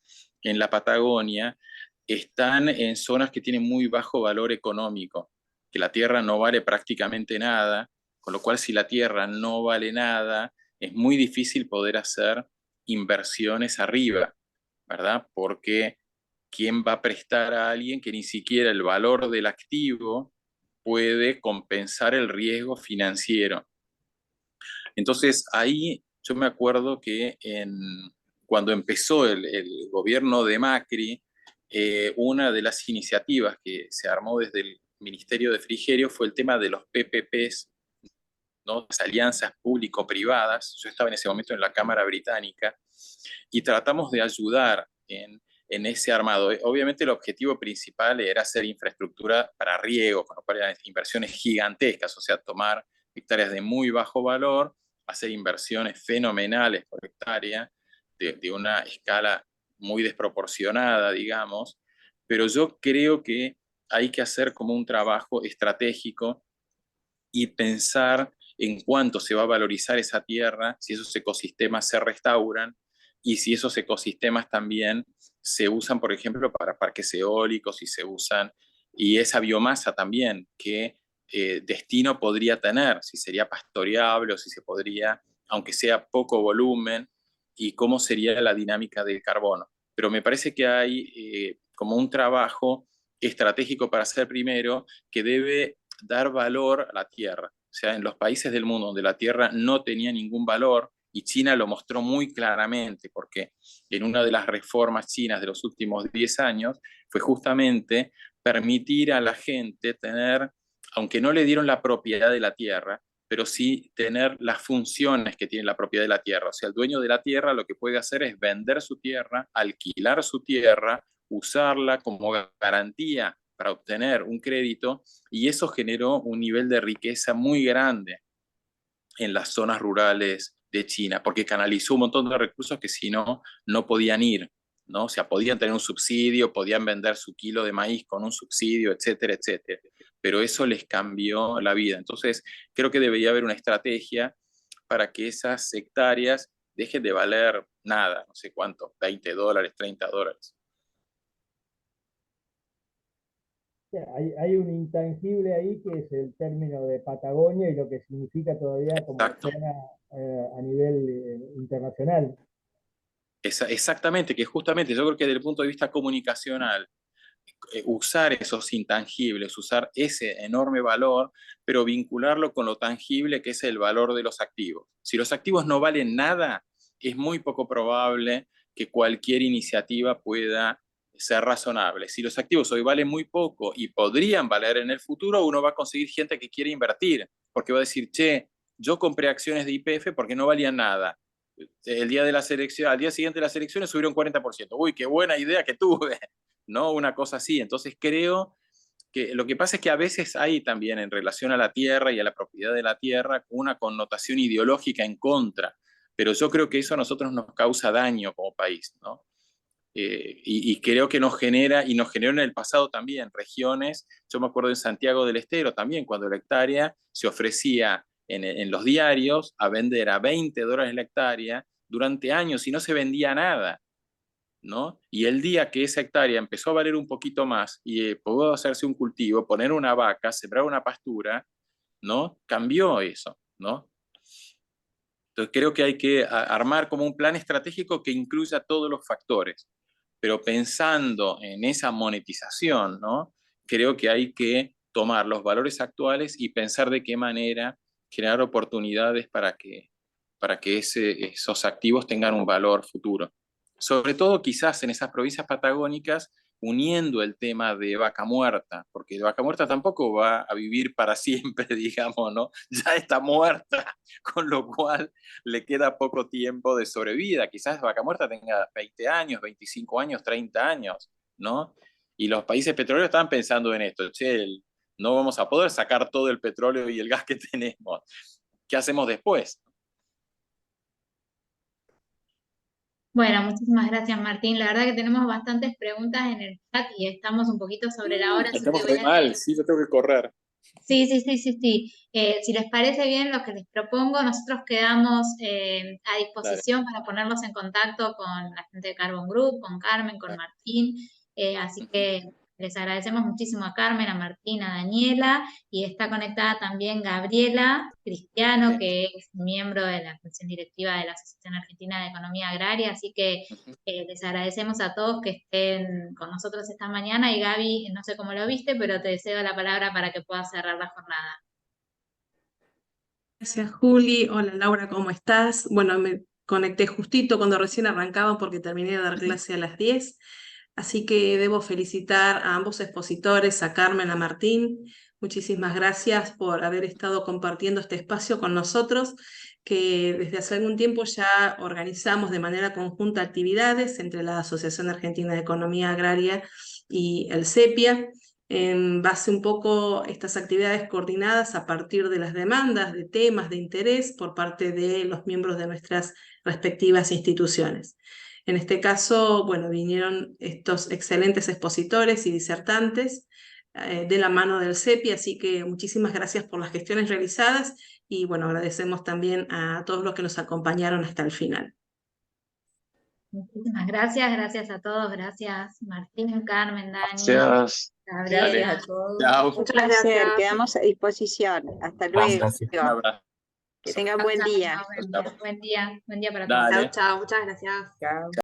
en la Patagonia, están en zonas que tienen muy bajo valor económico, que la tierra no vale prácticamente nada, con lo cual si la tierra no vale nada, es muy difícil poder hacer inversiones arriba, ¿verdad? Porque ¿quién va a prestar a alguien que ni siquiera el valor del activo puede compensar el riesgo financiero? Entonces ahí yo me acuerdo que cuando empezó el gobierno de Macri, una de las iniciativas que se armó desde el Ministerio de Frigerio fue el tema de los PPPs, ¿no?, las alianzas público-privadas. Yo estaba en ese momento en la Cámara Británica y tratamos de ayudar en ese armado. Obviamente el objetivo principal era hacer infraestructura para riego, con lo cual eran inversiones gigantescas, o sea, tomar hectáreas de muy bajo valor, hacer inversiones fenomenales por hectárea, de una escala muy desproporcionada, digamos, pero yo creo que hay que hacer como un trabajo estratégico y pensar en cuánto se va a valorizar esa tierra, si esos ecosistemas se restauran y si esos ecosistemas también se usan, por ejemplo, para parques eólicos y se usan, y esa biomasa también, qué destino podría tener, si sería pastoreable o si se podría, aunque sea poco volumen, y cómo sería la dinámica del carbono. Pero me parece que hay como un trabajo estratégico para hacer primero que debe dar valor a la tierra. O sea, en los países del mundo donde la tierra no tenía ningún valor, y China lo mostró muy claramente, porque en una de las reformas chinas de los últimos 10 años fue justamente permitir a la gente tener, aunque no le dieron la propiedad de la tierra, pero sí tener las funciones que tiene la propiedad de la tierra. O sea, el dueño de la tierra lo que puede hacer es vender su tierra, alquilar su tierra, usarla como garantía para obtener un crédito, y eso generó un nivel de riqueza muy grande en las zonas rurales de China, porque canalizó un montón de recursos que si no, no podían ir, ¿no? O sea, podían tener un subsidio, podían vender su kilo de maíz con un subsidio, etcétera, etcétera. Pero eso les cambió la vida. Entonces, creo que debería haber una estrategia para que esas hectáreas dejen de valer nada, no sé cuánto, $20, $30. Hay un intangible ahí que es el término de Patagonia y lo que significa todavía como Exacto. zona a nivel internacional. Exactamente, que justamente yo creo que desde el punto de vista comunicacional, usar esos intangibles, usar ese enorme valor, pero vincularlo con lo tangible que es el valor de los activos. Si los activos no valen nada, es muy poco probable que cualquier iniciativa pueda ser razonable. Si los activos hoy valen muy poco y podrían valer en el futuro, uno va a conseguir gente que quiere invertir, porque va a decir, che, yo compré acciones de YPF porque no valían nada. El día de la selección, al día siguiente de las elecciones subieron 40%. Uy, qué buena idea que tuve, ¿no? Una cosa así. Entonces creo que lo que pasa es que a veces hay también en relación a la tierra y a la propiedad de la tierra una connotación ideológica en contra, pero yo creo que eso a nosotros nos causa daño como país, ¿no? Y creo que nos genera, y nos generó en el pasado también, regiones, yo me acuerdo en Santiago del Estero también, cuando la hectárea se ofrecía en los diarios a vender a $20 la hectárea durante años y no se vendía nada, ¿no? Y el día que esa hectárea empezó a valer un poquito más y pudo hacerse un cultivo, poner una vaca, sembrar una pastura, ¿no? Cambió eso, ¿no? Entonces creo que hay que armar como un plan estratégico que incluya todos los factores, pero pensando en esa monetización, ¿no? Creo que hay que tomar los valores actuales y pensar de qué manera generar oportunidades para que esos activos tengan un valor futuro. Sobre todo quizás en esas provincias patagónicas, uniendo el tema de Vaca Muerta, porque Vaca Muerta tampoco va a vivir para siempre, digamos, ¿no? Ya está muerta, con lo cual le queda poco tiempo de sobrevida. Quizás Vaca Muerta tenga 20 años, 25 años, 30 años, ¿no? Y los países petroleros están pensando en esto, che, no vamos a poder sacar todo el petróleo y el gas que tenemos. ¿Qué hacemos después? Bueno, muchísimas gracias, Martín. La verdad que tenemos bastantes preguntas en el chat y estamos un poquito sobre la hora, así que Estamos voy re a... mal, sí, yo tengo que correr. Sí, sí, sí, sí, sí. Si les parece bien lo que les propongo, nosotros quedamos a Dale. disposición para ponerlos en contacto con la gente de Carbon Group, con Carmen, con Martín. Así que les agradecemos muchísimo a Carmen, a Martín, a Daniela, y está conectada también Gabriela Cristiano, que es miembro de la comisión directiva de la Asociación Argentina de Economía Agraria. Así que les agradecemos a todos que estén con nosotros esta mañana, y Gaby, no sé cómo lo viste, pero te cedo la palabra para que puedas cerrar la jornada. Gracias, Juli. Hola, Laura, ¿cómo estás? Bueno, me conecté justito cuando recién arrancaba porque terminé de dar clase a las 10. Así que debo felicitar a ambos expositores, a Carmen, a Martín. Muchísimas gracias por haber estado compartiendo este espacio con nosotros, que desde hace algún tiempo ya organizamos de manera conjunta actividades entre la Asociación Argentina de Economía Agraria y el CEPIA, en base un poco a estas actividades coordinadas a partir de las demandas de temas de interés por parte de los miembros de nuestras respectivas instituciones. En este caso, bueno, vinieron estos excelentes expositores y disertantes de la mano del CEPI, así que muchísimas gracias por las gestiones realizadas y bueno, agradecemos también a todos los que nos acompañaron hasta el final. Muchísimas gracias a todos, gracias Martín, Carmen, Dani. Gracias. Gabriela. Gracias a todos. Chao. Un placer, quedamos a disposición. Hasta luego. Gracias. Un abrazo. Que tengan buen día. Buen día para todos. Dale. Chao, muchas gracias. Chao.